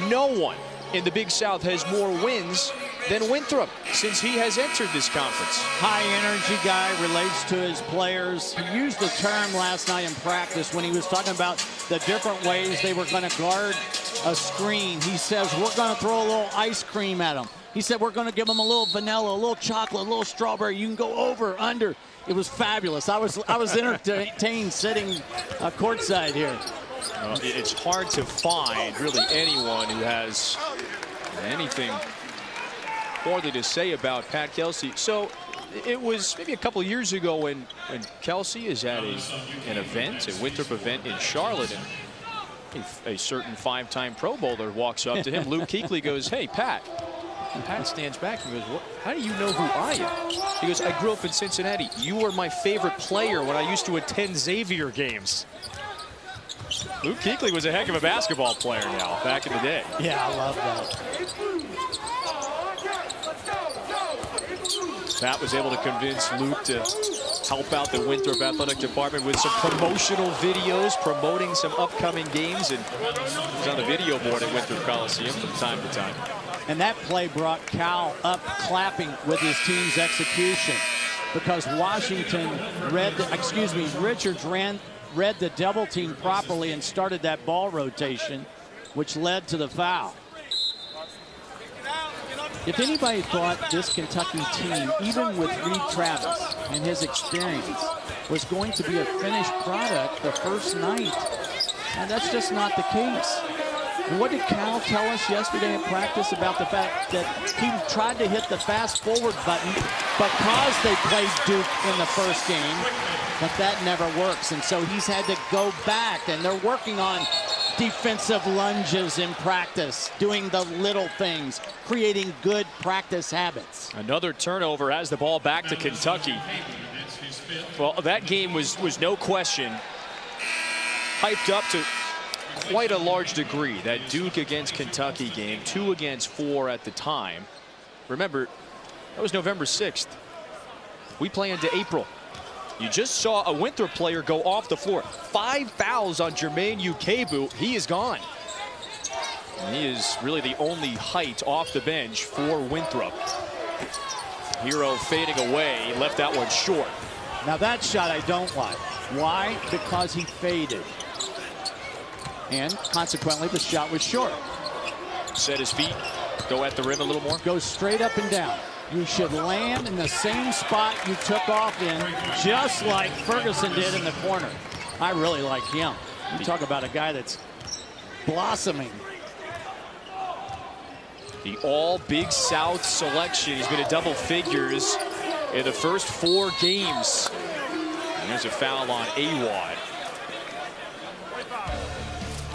No one in the Big South has more wins than Winthrop since he has entered this conference. High energy guy, relates to his players. He used the term last night in practice when he was talking about the different ways they were going to guard a screen. He says, we're going to throw a little ice cream at them. He said, we're going to give them a little vanilla, a little chocolate, a little strawberry. You can go over, under. It was fabulous. I was entertained sitting courtside here. It's hard to find really anyone who has anything poorly to say about Pat Kelsey. So it was maybe a couple years ago when Kelsey is at an event, a Winthrop event in Charlotte, and a certain 5-time Pro Bowler walks up to him. Luke Kuechly goes, "Hey, Pat." And Pat stands back and goes, "What? How do you know who I am?" He goes, "I grew up in Cincinnati. You were my favorite player when I used to attend Xavier games." Luke Kuechly was a heck of a basketball player now, back in the day. Yeah, I love that. Pat was able to convince Luke to help out the Winthrop Athletic Department with some promotional videos, promoting some upcoming games, and he was on the video board at Winthrop Coliseum from time to time. And that play brought Cal up clapping with his team's execution because Richards read the double team properly and started that ball rotation, which led to the foul. If anybody thought this Kentucky team, even with Reed Travis and his experience, was going to be a finished product the first night, and that's just not the case. And what did Cal tell us yesterday in practice about the fact that he tried to hit the fast forward button because they played Duke in the first game, but that never works. And so he's had to go back, and they're working on defensive lunges in practice, doing the little things, creating good practice habits. Another turnover has the ball back to Kentucky. Well, that game was no question hyped up to quite a large degree. That Duke against Kentucky game, 2 against 4 at the time. Remember, that was November 6th. We play into April. You just saw a Winthrop player go off the floor. 5 fouls on Jermaine Ukebu. He is gone. And he is really the only height off the bench for Winthrop. Hero fading away. He left that one short. Now that shot I don't like. Why? Because he faded. And consequently, the shot was short. Set his feet. Go at the rim a little more. Go straight up and down. You should land in the same spot you took off in, just like Ferguson did in the corner. I really like him. You talk about a guy that's blossoming. The all Big South selection. He's been in double figures in the first 4 games. And there's a foul on Awad.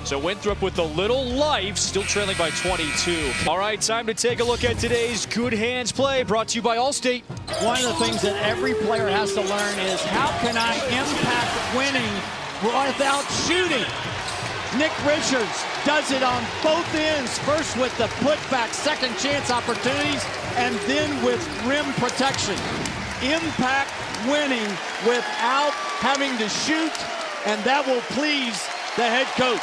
So Winthrop with a little life, still trailing by 22. All right, time to take a look at today's Good Hands play, brought to you by Allstate. One of the things that every player has to learn is how can I impact winning without shooting? Nick Richards does it on both ends, first with the putback, second chance opportunities, and then with rim protection. Impact winning without having to shoot, and that will please the head coach.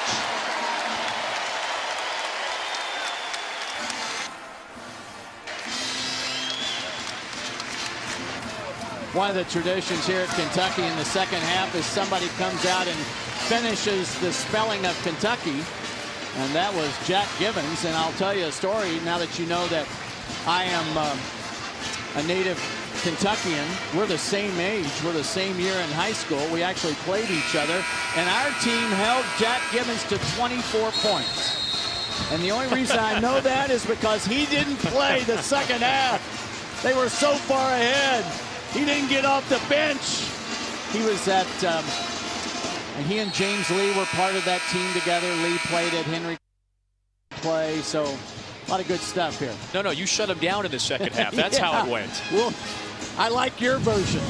One of the traditions here at Kentucky in the second half is somebody comes out and finishes the spelling of Kentucky, and that was Jack Gibbons. And I'll tell you a story now that you know that I am a native Kentuckian. We're the same age. We're the same year in high school. We actually played each other, and our team held Jack Gibbons to 24 points. And the only reason I know that is because he didn't play the second half. They were so far ahead. He didn't get off the bench. He was at, and he and James Lee were part of that team together. Lee played at Henry Clay, so a lot of good stuff here. No, you shut him down in the second half. That's how it went. Well, I like your version.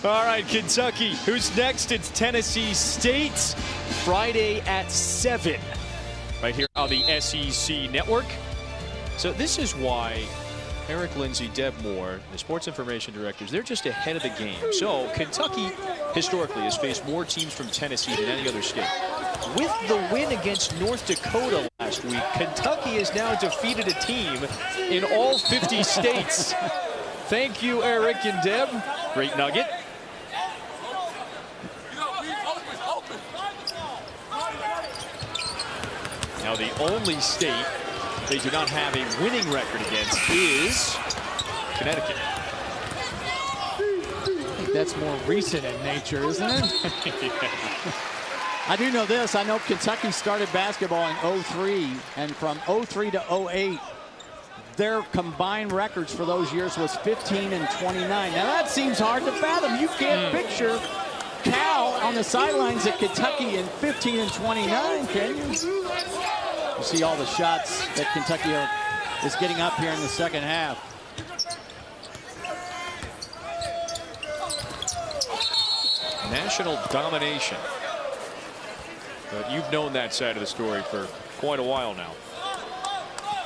All right, Kentucky. Who's next? It's Tennessee State. Friday at 7. Right here on the SEC Network. So this is why Eric Lindsay, Deb Moore, the sports information directors, they're just ahead of the game. So Kentucky historically has faced more teams from Tennessee than any other state. With the win against North Dakota last week, Kentucky has now defeated a team in all 50 states. Thank you, Eric and Deb. Great nugget. Now the only state they do not have a winning record against is Connecticut. I think that's more recent in nature, isn't it? Yeah. I do know this. I know Kentucky started basketball in 03, and from 03 to 08, their combined records for those years was 15 and 29. Now that seems hard to fathom. You can't picture Cal on the sidelines at Kentucky in 15 and 29, can you? You see all the shots that Kentucky is getting up here in the second half. National domination. But you've known that side of the story for quite a while now.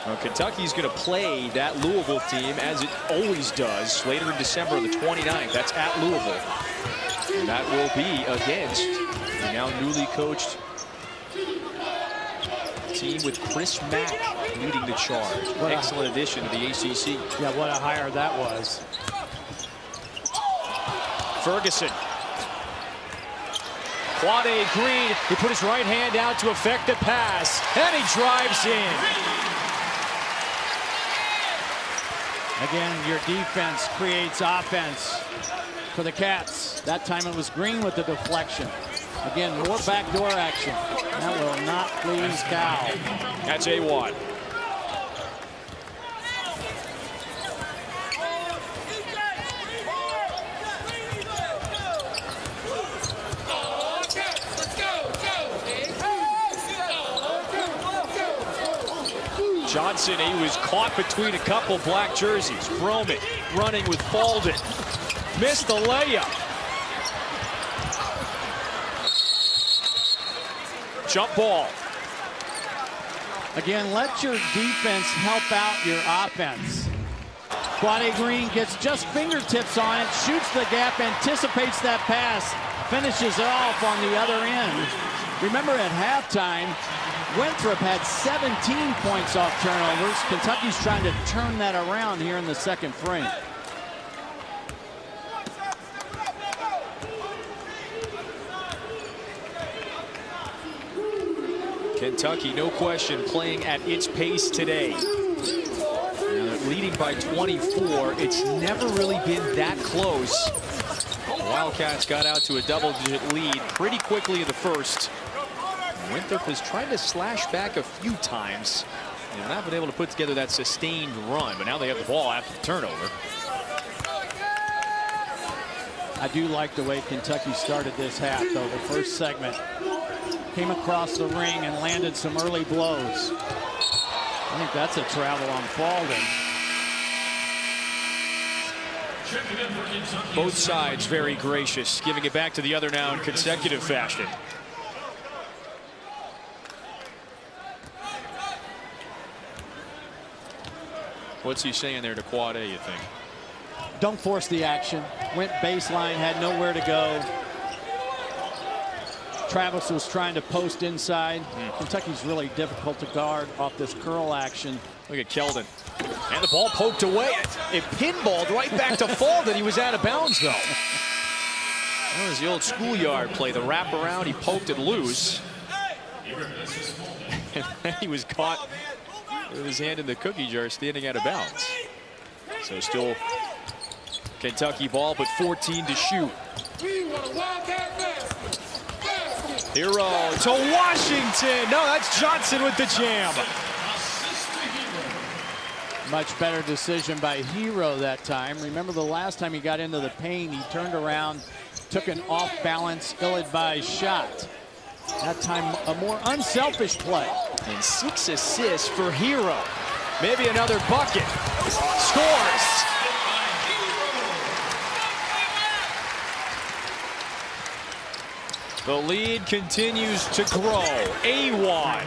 Well, Kentucky's going to play that Louisville team as it always does later in December on the 29th. That's at Louisville. And that will be against the now newly coached team with Chris Mack leading the charge. Excellent addition to the ACC. Yeah, what a hire that was. Ferguson. Quade Green, he put his right hand out to effect the pass, and he drives in. Again, your defense creates offense for the Cats. That time it was Green with the deflection. Again, more backdoor action. That will not please Cal. That's A-Watt. Johnson, he was caught between a couple black jerseys. Froman running with Falden. Missed the layup. Jump ball. Again, let your defense help out your offense. Quade Green gets just fingertips on it, shoots the gap, anticipates that pass, finishes it off on the other end. Remember at halftime, Winthrop had 17 points off turnovers. Kentucky's trying to turn that around here in the second frame. Kentucky, no question, playing at its pace today. Leading by 24. It's never really been that close. The Wildcats got out to a double-digit lead pretty quickly in the first. Winthrop is trying to slash back a few times and not been able to put together that sustained run, but now they have the ball after the turnover. I do like the way Kentucky started this half, though. The first segment came across the ring and landed some early blows. I think that's a travel on Falden. Both sides very gracious, giving it back to the other now in consecutive fashion. What's he saying there to Quade, you think? Don't force the action. Went baseline, had nowhere to go. Travis was trying to post inside. Kentucky's really difficult to guard off this curl action. Look at Keldon. And the ball poked away. It pinballed right back to Falden. He was out of bounds, though. That was the old schoolyard play. The wraparound, he poked it loose. And then he was caught with his hand in the cookie jar standing out of bounds. So still Kentucky ball, but 14 to shoot. Hero to Washington. No, that's Johnson with the jam. Much better decision by Hero that time. Remember the last time he got into the paint, he turned around, took an off-balance, ill-advised shot. That time, a more unselfish play. And 6 assists for Hero. Maybe another bucket. Scores. The lead continues to grow. A-Watt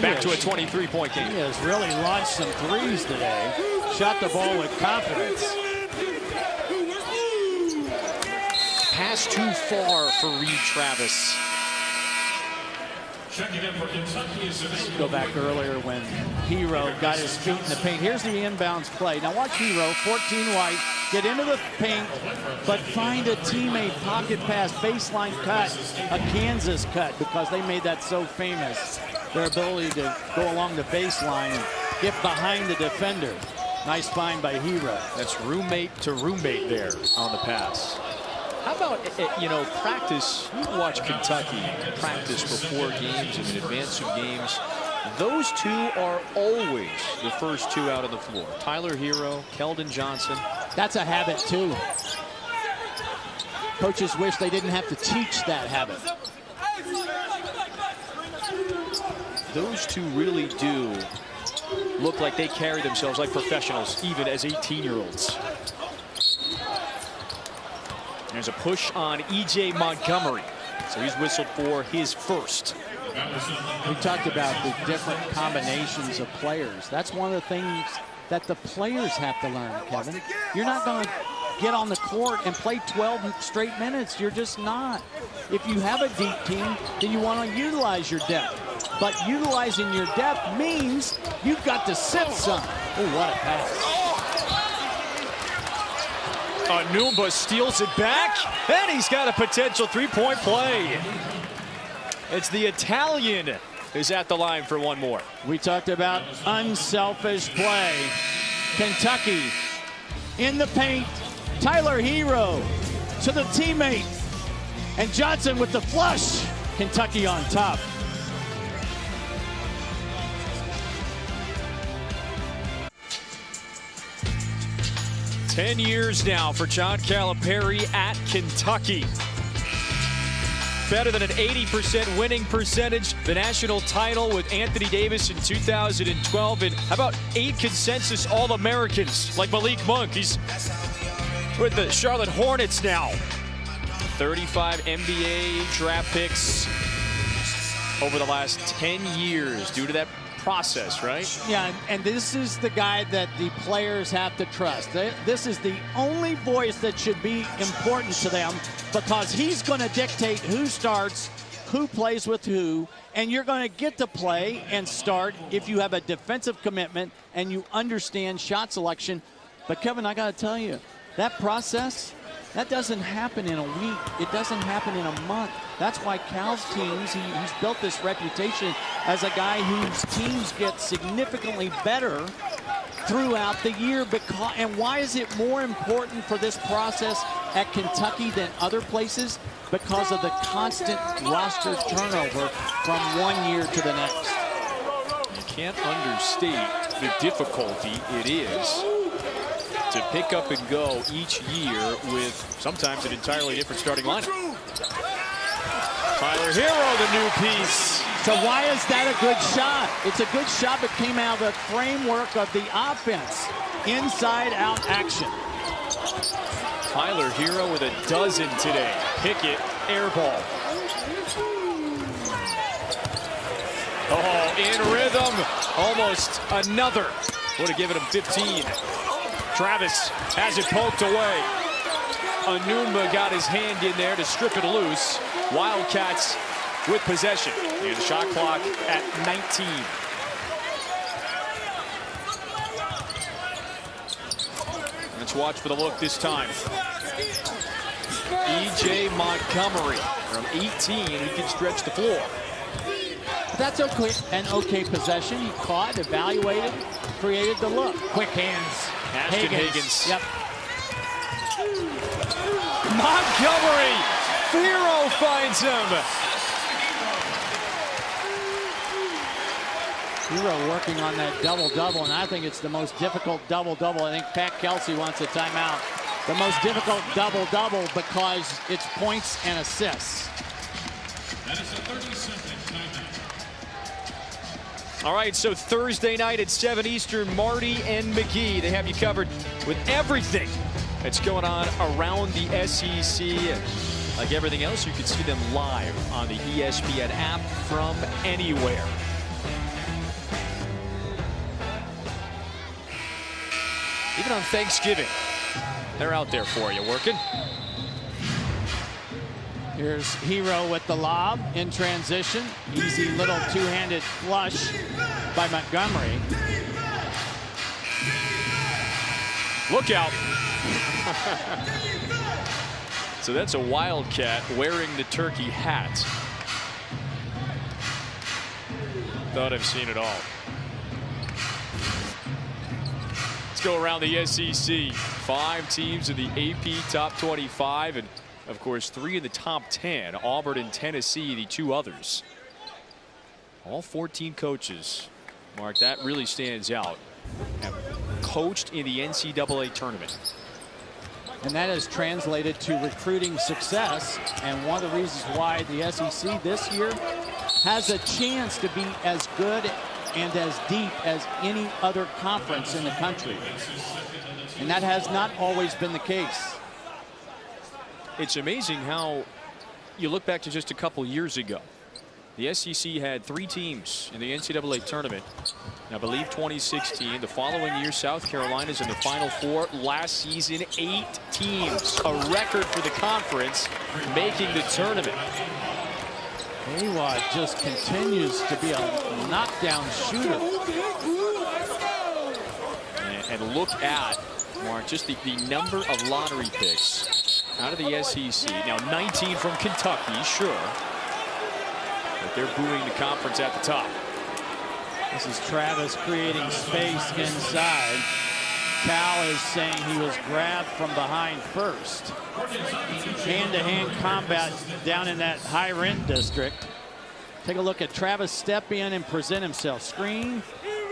back to a 23-point game. He has really launched some threes today. Shot the ball with confidence. Pass too far for Reed Travis. Go back earlier when Hero got his feet in the paint. Here's the inbounds play. Now watch Hero, 14 white, get into the paint, but find a teammate, pocket pass, baseline cut, a Kansas cut, because they made that so famous. their ability to go along the baseline and get behind the defender. Nice find by Hero. That's roommate to roommate there on the pass. How about, practice? You watch Kentucky practice before games and in advance of games. Those two are always the first two out of the floor. Tyler Hero, Keldon Johnson. That's a habit, too. Coaches wish they didn't have to teach that habit. Those two really do look like they carry themselves like professionals, even as 18-year-olds. There's a push on E.J. Montgomery. So he's whistled for his first. We talked about the different combinations of players. That's one of the things that the players have to learn, Kevin. You're not going to get on the court and play 12 straight minutes. You're just not. If you have a deep team, then you want to utilize your depth. But utilizing your depth means you've got to sit some. Oh, what a pass. Anumba steals it back, and he's got a potential three-point play. It's the Italian who's at the line for one more. We talked about unselfish play. Kentucky in the paint. Tyler Hero to the teammate. And Johnson with the flush. Kentucky on top. Ten years now for John Calipari at Kentucky. Better than an 80% winning percentage. The national title with Anthony Davis in 2012. And how about 8 consensus All-Americans like Malik Monk? He's with the Charlotte Hornets now. 35 NBA draft picks over the last 10 years due to that process, right? Yeah, and this is the guy that the players have to trust. This is the only voice that should be important to them, because he's going to dictate who starts, who plays with who, and you're going to get to play and start if you have a defensive commitment and you understand shot selection. But Kevin, I got to tell you, that process, that doesn't happen in a week. It doesn't happen in a month. That's why Cal's teams, he's built this reputation as a guy whose teams get significantly better throughout the year. And why is it more important for this process at Kentucky than other places? Because of the constant roster turnover from one year to the next. You can't understate the difficulty it is to pick up and go each year with sometimes an entirely different starting lineup. Tyler Hero, the new piece. So why is that a good shot? It's a good shot that came out of the framework of the offense. Inside-out action. Tyler Hero with a dozen today. Pickett, air ball. Oh, in rhythm. Almost another. Would have given him 15. Travis has it poked away. Anumba got his hand in there to strip it loose. Wildcats with possession. And the shot clock at 19. Let's watch for the look this time. E.J. Montgomery from 18. He can stretch the floor. That's okay. An okay possession. He caught, evaluated, created the look. Quick hands. Ashton Higgins. Yep. Montgomery. Hero finds him. Hero working on that double-double, and I think it's the most difficult double-double. I think Pat Kelsey wants a timeout. The most difficult double-double because it's points and assists. That is a 30-second timeout. All right, so Thursday night at 7 Eastern, Marty and McGee, they have you covered with everything that's going on around the SEC. And like everything else, you can see them live on the ESPN app from anywhere. Even on Thanksgiving, they're out there for you, working. Here's Hero with the lob in transition. Easy little two-handed flush by Montgomery. Look out. So that's a Wildcat wearing the turkey hat. thought I've seen it all. Let's go around the SEC. 5 teams in the AP top 25, and of course 3 in the top 10. Auburn and Tennessee, the 2 others. All 14 coaches, Mark, that really stands out, have coached in the NCAA tournament. And that has translated to recruiting success. And one of the reasons why the SEC this year has a chance to be as good and as deep as any other conference in the country. And that has not always been the case. It's amazing how you look back to just a couple years ago. The SEC had 3 teams in the NCAA tournament. I believe 2016. The following year, South Carolina's in the Final Four. Last season, 8 teams, a record for the conference, making the tournament. Awad just continues to be a knockdown shooter. And look at, Mark, just the number of lottery picks out of the SEC. Now 19 from Kentucky, sure. But they're booing the conference at the top. This is Travis creating space inside. Cal is saying he was grabbed from behind first. Hand-to-hand combat down in that high rent district. Take a look at Travis step in and present himself. Screen,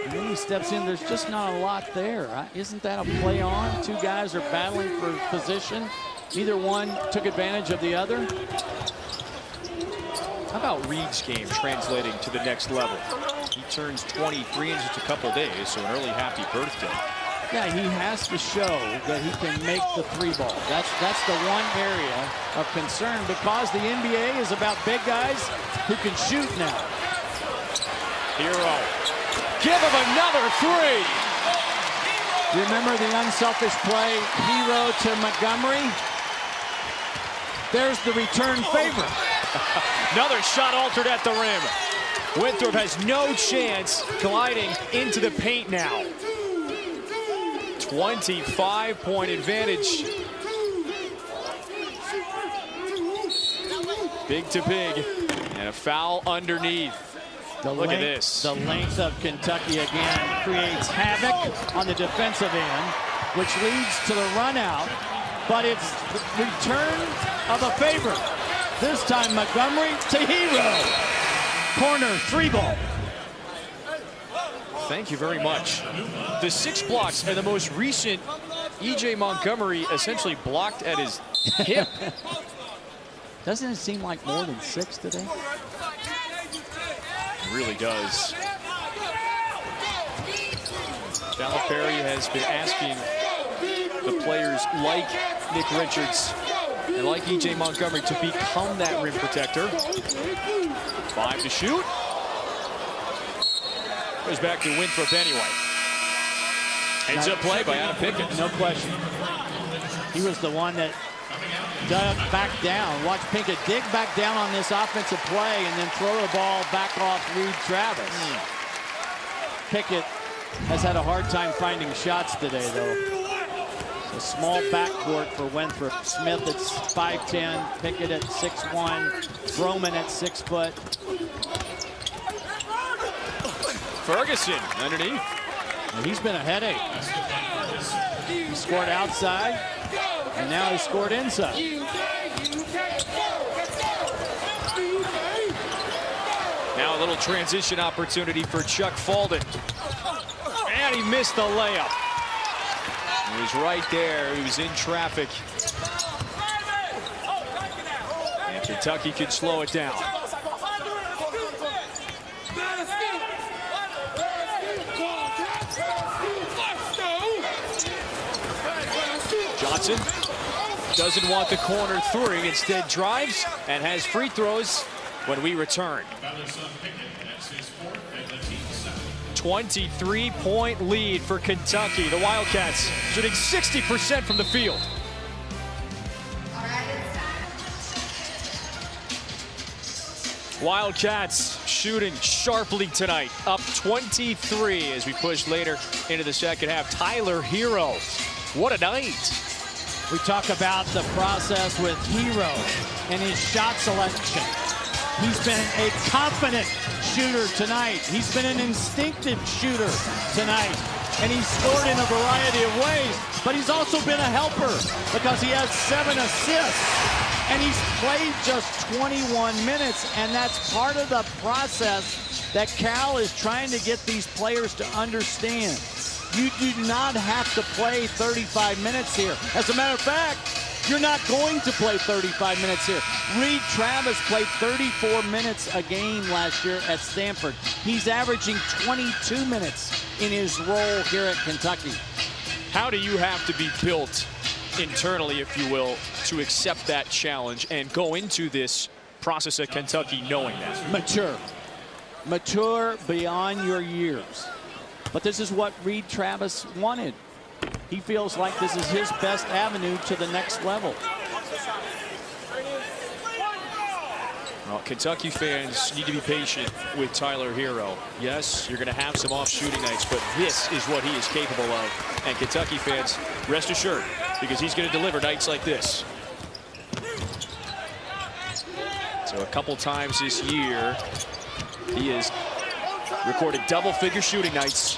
and then he steps in. There's just not a lot there. Isn't that a play on? 2 guys are battling for position. Neither one took advantage of the other. How about Reed's game translating to the next level? He turns 23 in just a couple days, so an early happy birthday. Yeah, he has to show that he can make the 3-ball. That's the one area of concern, because the NBA is about big guys who can shoot now. Hero, give him another 3. Remember the unselfish play, Hero to Montgomery? There's the return favor. Another shot altered at the rim. Winthrop has no chance, gliding into the paint now. 25-point advantage. Big to big, and a foul underneath. Look at this. The length of Kentucky again creates havoc on the defensive end, which leads to the run out, but it's the return of a favor. This time Montgomery to Hero. Corner 3-ball. Thank you very much. The 6 blocks, and the most recent, E.J. Montgomery essentially blocked at his hip. Doesn't it seem like more than 6 today? It really does. Calipari has been asking the players like Nick Richards and like E.J. Montgomery to become that rim protector. 5 to shoot. Goes back to Winthrop anyway. Ends up play by Adam Pickett. No question. He was the one that dug back down. Watch Pickett dig back down on this offensive play and then throw the ball back off Reed Travis. Pickett has had a hard time finding shots today, though. A small backcourt for Winthrop. Smith at 5'10", Pickett at 6'1", Broman at 6 foot. Ferguson underneath. And he's been a headache. He scored outside, and now he scored inside. Now a little transition opportunity for Chuck Faldon. And he missed the layup. He was right there. He was in traffic. And Kentucky could slow it down. Johnson doesn't want the corner 3, instead drives and has free throws when we return. 23-point lead for Kentucky. The Wildcats shooting 60% from the field. Wildcats shooting sharply tonight, up 23 as we push later into the second half. Tyler Hero, what a night. We talk about the process with Hero and his shot selection. He's been a confident shooter tonight. He's been an instinctive shooter tonight. And he's scored in a variety of ways, but he's also been a helper because he has 7 assists. And he's played just 21 minutes, and that's part of the process that Cal is trying to get these players to understand. You do not have to play 35 minutes here. As a matter of fact, you're not going to play 35 minutes here. Reed Travis played 34 minutes a game last year at Stanford. He's averaging 22 minutes in his role here at Kentucky. How do you have to be built internally, if you will, to accept that challenge and go into this process at Kentucky knowing that? Mature. Mature beyond your years. But this is what Reed Travis wanted. He feels like this is his best avenue to the next level. Well, Kentucky fans need to be patient with Tyler Hero. Yes, you're going to have some off shooting nights, but this is what he is capable of. And Kentucky fans, rest assured, because he's going to deliver nights like this. So a couple times this year, he has recorded double-figure shooting nights.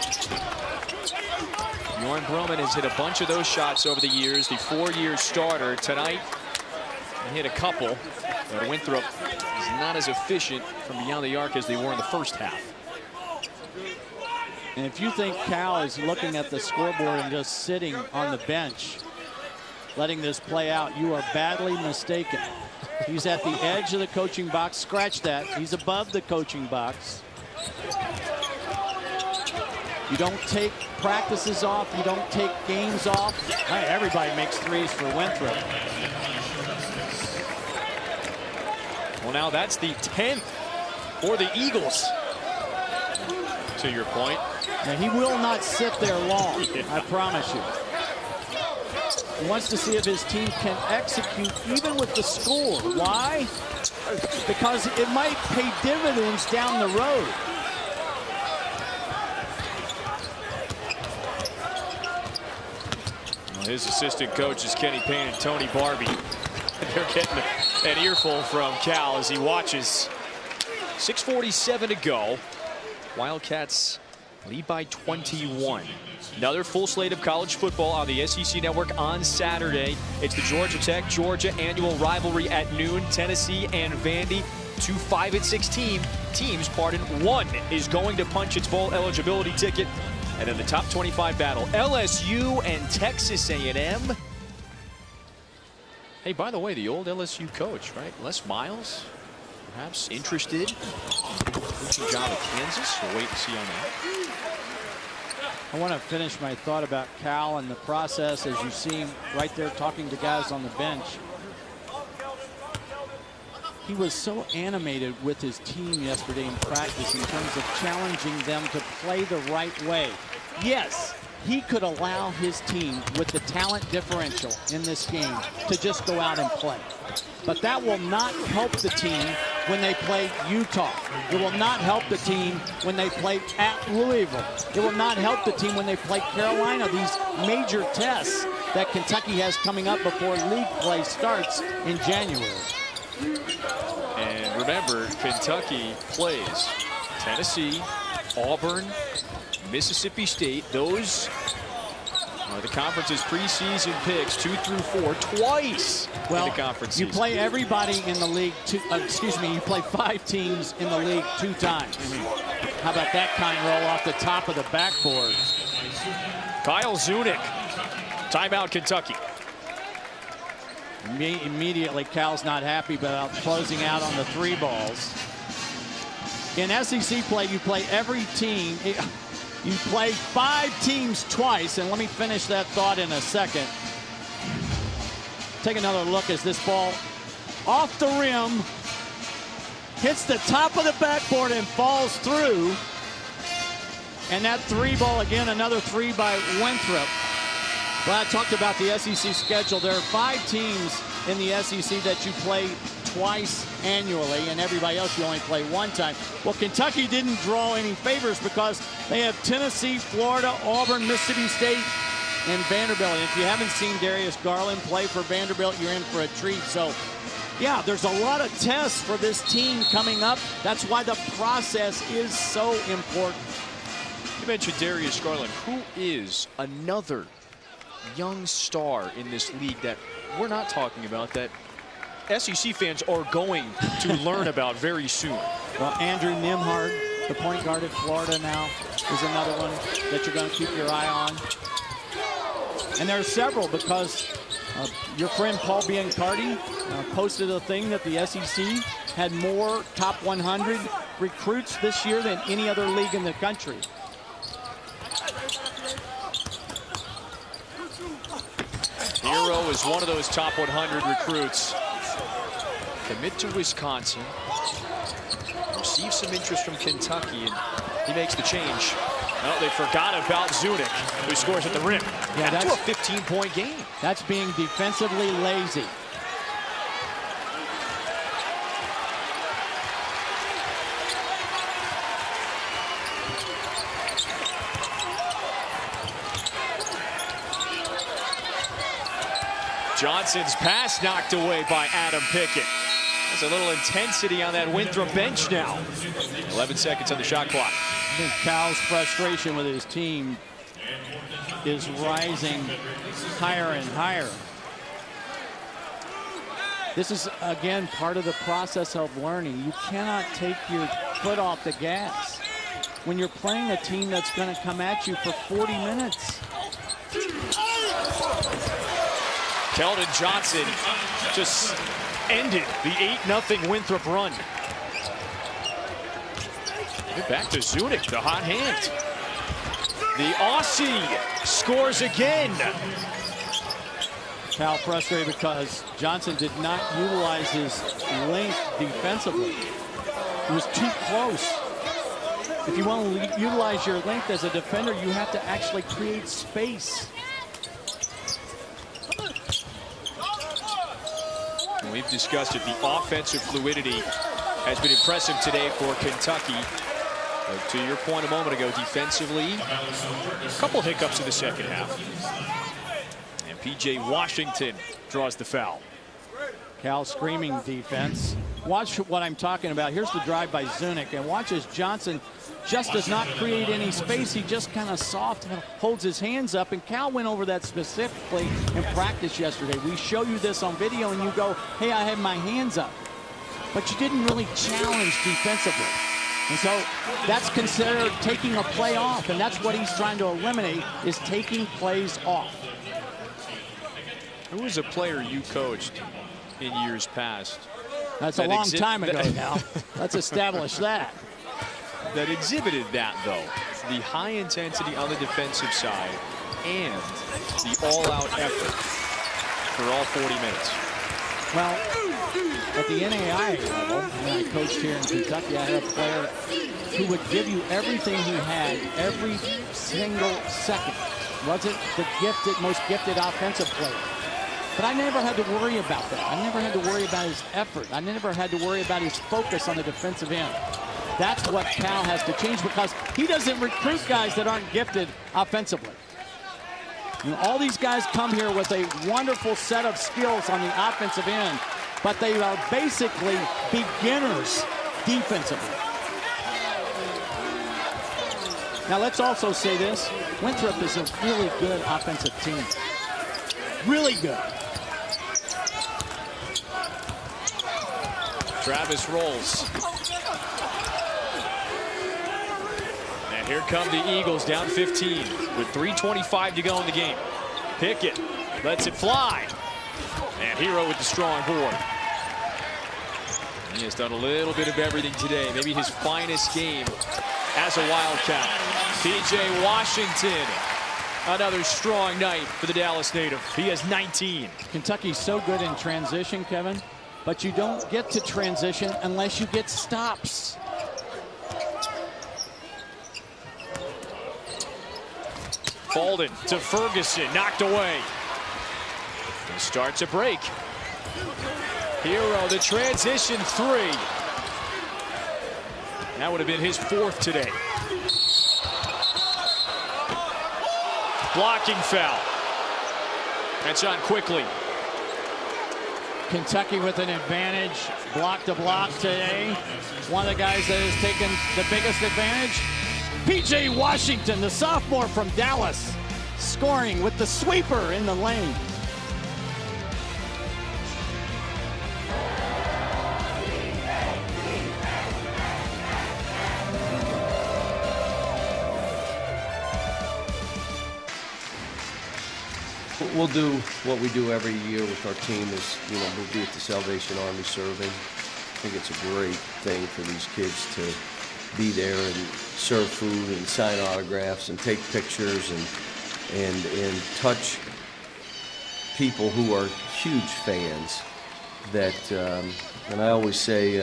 Bjorn Broman has hit a bunch of those shots over the years. The 4-year starter tonight, he hit a couple, but Winthrop is not as efficient from beyond the arc as they were in the first half. And if you think Cal is looking at the scoreboard and just sitting on the bench, letting this play out, you are badly mistaken. He's at the edge of the coaching box. Scratch that. He's above the coaching box. You don't take practices off. You don't take games off. Hey, everybody makes threes for Winthrop. Well, now that's the 10th for the Eagles, to your point. And he will not sit there long, I promise you. He wants to see if his team can execute even with the score. Why? Because it might pay dividends down the road. Well, his assistant coaches, Kenny Payne and Tony Barbie. They're getting an earful from Cal as he watches. 6:47 to go. Wildcats lead by 21. Another full slate of college football on the SEC Network on Saturday. It's the Georgia Tech, Georgia annual rivalry at noon. Tennessee and Vandy, 2 5-6 teams. One is going to punch its bowl eligibility ticket. And then the top 25 battle, LSU and Texas A&M. Hey, by the way, the old LSU coach, right? Les Miles, perhaps interested. Coaching job at Kansas. We'll wait and see on that. I want to finish my thought about Cal and the process as you see him right there talking to guys on the bench. He was so animated with his team yesterday in practice in terms of challenging them to play the right way. Yes, he could allow his team with the talent differential in this game to just go out and play. But that will not help the team when they play Utah. It will not help the team when they play at Louisville. It will not help the team when they play Carolina. These major tests that Kentucky has coming up before league play starts in January. And remember, Kentucky plays Tennessee, Auburn, Mississippi State. Those are the conference's preseason picks, 2 through 4, twice in the conference you season. play everybody in the league, you play 5 teams in the league 2 times. How about that kind roll off the top of the backboard? Kyle Zunick, timeout Kentucky. Immediately, Cal's not happy about closing out on the 3 balls. In SEC play, you play every team. You play 5 teams twice, and let me finish that thought in a second. Take another look as this ball off the rim hits the top of the backboard and falls through. And that 3 ball, again, another 3 by Winthrop. Well, I talked about the SEC schedule. There are 5 teams in the SEC that you play twice annually, and everybody else you only play 1 time. Well, Kentucky didn't draw any favors because they have Tennessee, Florida, Auburn, Mississippi State, and Vanderbilt. And if you haven't seen Darius Garland play for Vanderbilt, you're in for a treat. So Yeah, there's a lot of tests for this team coming up. That's why the process is so important. You mentioned Darius Garland. Who is another young star in this league that we're not talking about, that SEC fans are going to learn about very soon? Well, Andrew Nembhard, the point guard at Florida now, is another one that you're going to keep your eye on. And there are several, because your friend Paul Biancardi posted a thing that the SEC had more top 100 recruits this year than any other league in the country. Hero is one of those top 100 recruits. Commit to Wisconsin. Receives some interest from Kentucky, and he makes the change. Oh, they forgot about Zunic, who scores at the rim. Yeah, that's a 15-point game. That's being defensively lazy. Johnson's pass knocked away by Adam Pickett. There's a little intensity on that Winthrop bench now. 11 seconds on the shot clock. I think Cal's frustration with his team is rising higher and higher. This is, again, part of the process of learning. You cannot take your foot off the gas when you're playing a team that's going to come at you for 40 minutes. Keldon Johnson just ended the 8-0 Winthrop run. Back to Zunic, the hot hand. The Aussie scores again. Cal frustrated because Johnson did not utilize his length defensively. He was too close. If you want to utilize your length as a defender, you have to actually create space. We've discussed it. The offensive fluidity has been impressive today for Kentucky. But to your point a moment ago, defensively, a couple hiccups in the second half. And P.J. Washington draws the foul. Cal screaming defense. Watch what I'm talking about. Here's the drive by Zunic, and watch as Johnson just does not create any space. He just kind of soft holds his hands up, and Cal went over that specifically in practice yesterday. We show you this on video, and you go, hey, I have my hands up. But you didn't really challenge defensively. And so that's considered taking a play off, and that's what he's trying to eliminate, is taking plays off. Who was a player you coached in years past? That's a long time ago now. Let's establish that. That exhibited that, though. The high intensity on the defensive side and the all-out effort for all 40 minutes. Well, at the NAIA level, when I coached here in Kentucky, I had a player who would give you everything he had every single second. Wasn't the most gifted offensive player. But I never had to worry about that. I never had to worry about his effort. I never had to worry about his focus on the defensive end. That's what Cal has to change, because he doesn't recruit guys that aren't gifted offensively. You know, all these guys come here with a wonderful set of skills on the offensive end, but they are basically beginners defensively. Now let's also say this. Winthrop is a really good offensive team. Really good. Travis rolls. And here come the Eagles, down 15 with 3:25 to go in the game. Pickett lets it fly. And Hero with the strong board. He has done a little bit of everything today. Maybe his finest game as a Wildcat. P.J. Washington. Another strong night for the Dallas native. He has 19. Kentucky's so good in transition, Kevin, but you don't get to transition unless you get stops. Bolden to Ferguson, knocked away. He starts a break. Hero, the transition three. That would have been his fourth today. Blocking foul. That's on quickly. Kentucky with an advantage, block to block today. One of the guys that has taken the biggest advantage, P.J. Washington, the sophomore from Dallas, scoring with the sweeper in the lane. We'll do what we do every year with our team is, we'll be at the Salvation Army serving. I think it's a great thing for these kids to be there and serve food and sign autographs and take pictures and touch people who are huge fans that, and I always say,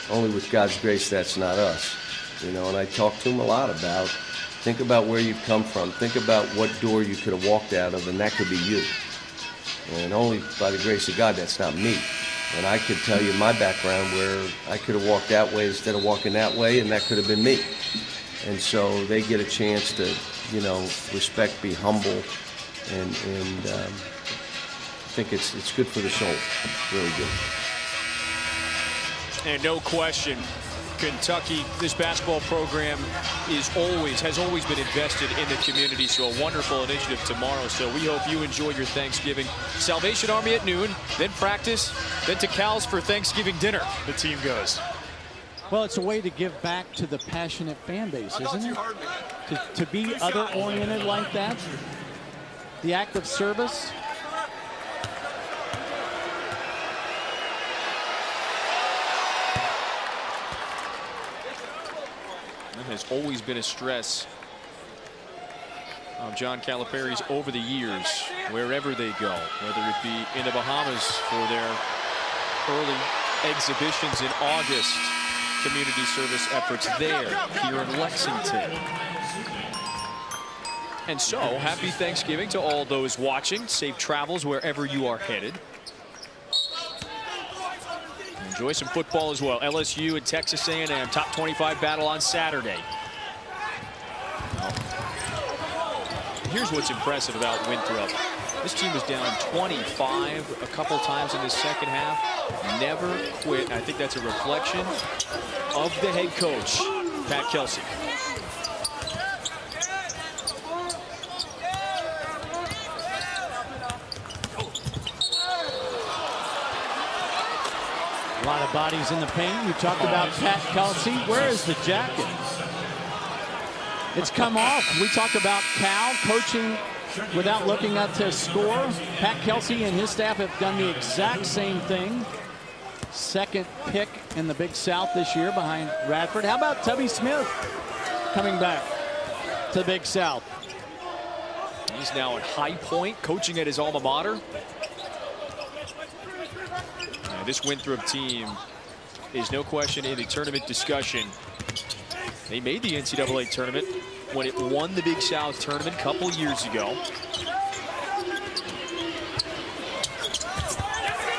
only with God's grace, that's not us. And I talk to them a lot about, think about where you've come from. Think about what door you could have walked out of, and that could be you. And only by the grace of God, that's not me. And I could tell you my background where I could have walked that way instead of walking that way, and that could have been me. And so they get a chance to, respect, be humble, and I think it's good for the soul. It's really good. And no question, Kentucky, this basketball program has always been invested in the community, so a wonderful initiative tomorrow. So we hope you enjoy your Thanksgiving. Salvation Army at noon, then practice, then to Cal's for Thanksgiving dinner. The team goes. Well, it's a way to give back to the passionate fan base, isn't it? To be other-oriented like that, the act of service. Has always been a stress of John Calipari's over the years, wherever they go, whether it be in the Bahamas for their early exhibitions in August, community service efforts there, here in Lexington. And so, happy Thanksgiving to all those watching. Safe travels wherever you are headed. Enjoy some football as well. LSU and Texas A&M, top 25 battle on Saturday. Here's what's impressive about Winthrop. This team was down 25 a couple times in the second half. Never quit. I think that's a reflection of the head coach, Pat Kelsey. A lot of bodies in the paint. You talked about Pat Kelsey. Where is the jacket? It's come off. We talked about Cal coaching without looking at his score. Pat Kelsey and his staff have done the exact same thing. Second pick in the Big South this year behind Radford. How about Tubby Smith coming back to the Big South? He's now at High Point, coaching at his alma mater. This Winthrop team is no question in the tournament discussion. They made the NCAA tournament when it won the Big South tournament a couple years ago.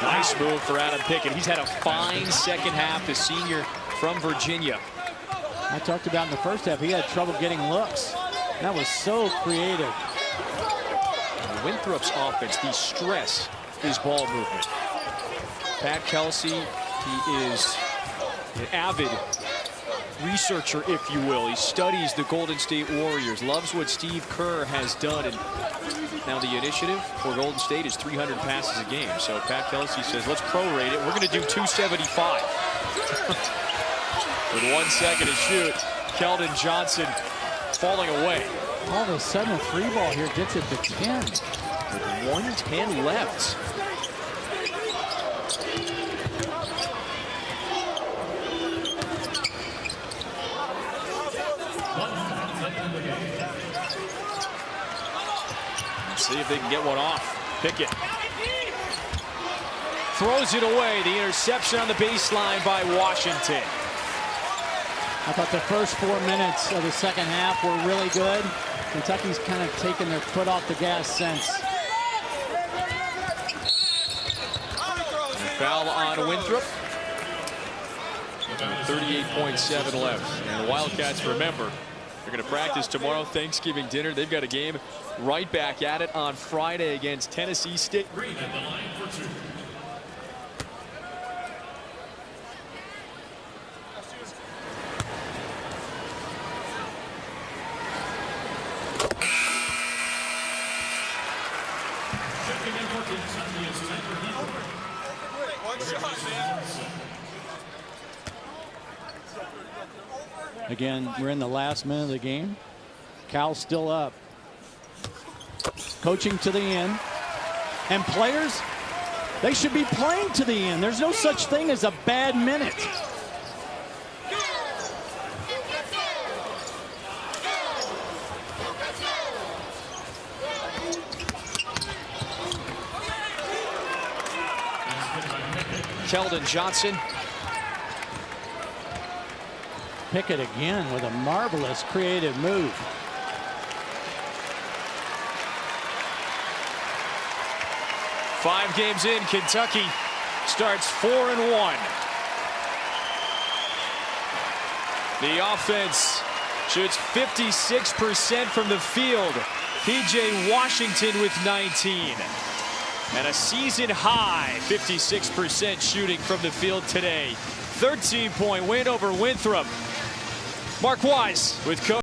Nice move for Adam Pickett. He's had a fine second half, the senior from Virginia. I talked about in the first half, he had trouble getting looks. That was so creative. Winthrop's offense, the stress is ball movement. Pat Kelsey, he is an avid researcher, if you will. He studies the Golden State Warriors, loves what Steve Kerr has done, and now the initiative for Golden State is 300 passes a game. So Pat Kelsey says, let's prorate it. We're going to do 275. With 1 second to shoot, Keldon Johnson falling away. All of a sudden, a free ball here gets it to 10. With 1:10 left. See if they can get one off. Pickett throws it away. The interception on the baseline by Washington. I thought the first 4 minutes of the second half were really good. Kentucky's kind of taken their foot off the gas since. Foul on Winthrop. 38.7 left. And the Wildcats, remember, They're going to practice tomorrow, Thanksgiving dinner. They've got a game right back at it on Friday against Tennessee State. Green at the line for 2. Checking in for Kentucky is center Heath. One shot, man. Again, we're in the last minute of the game. Cal's still up. Coaching to the end. And players, they should be playing to the end. There's no such thing as a bad minute. Keldon Johnson. Pickett again with a marvelous creative move. Five games in, Kentucky starts 4-1. The offense shoots 56% from the field. P.J. Washington with 19. And a season high 56% shooting from the field today. 13-point win over Winthrop. Mark Wise with coach.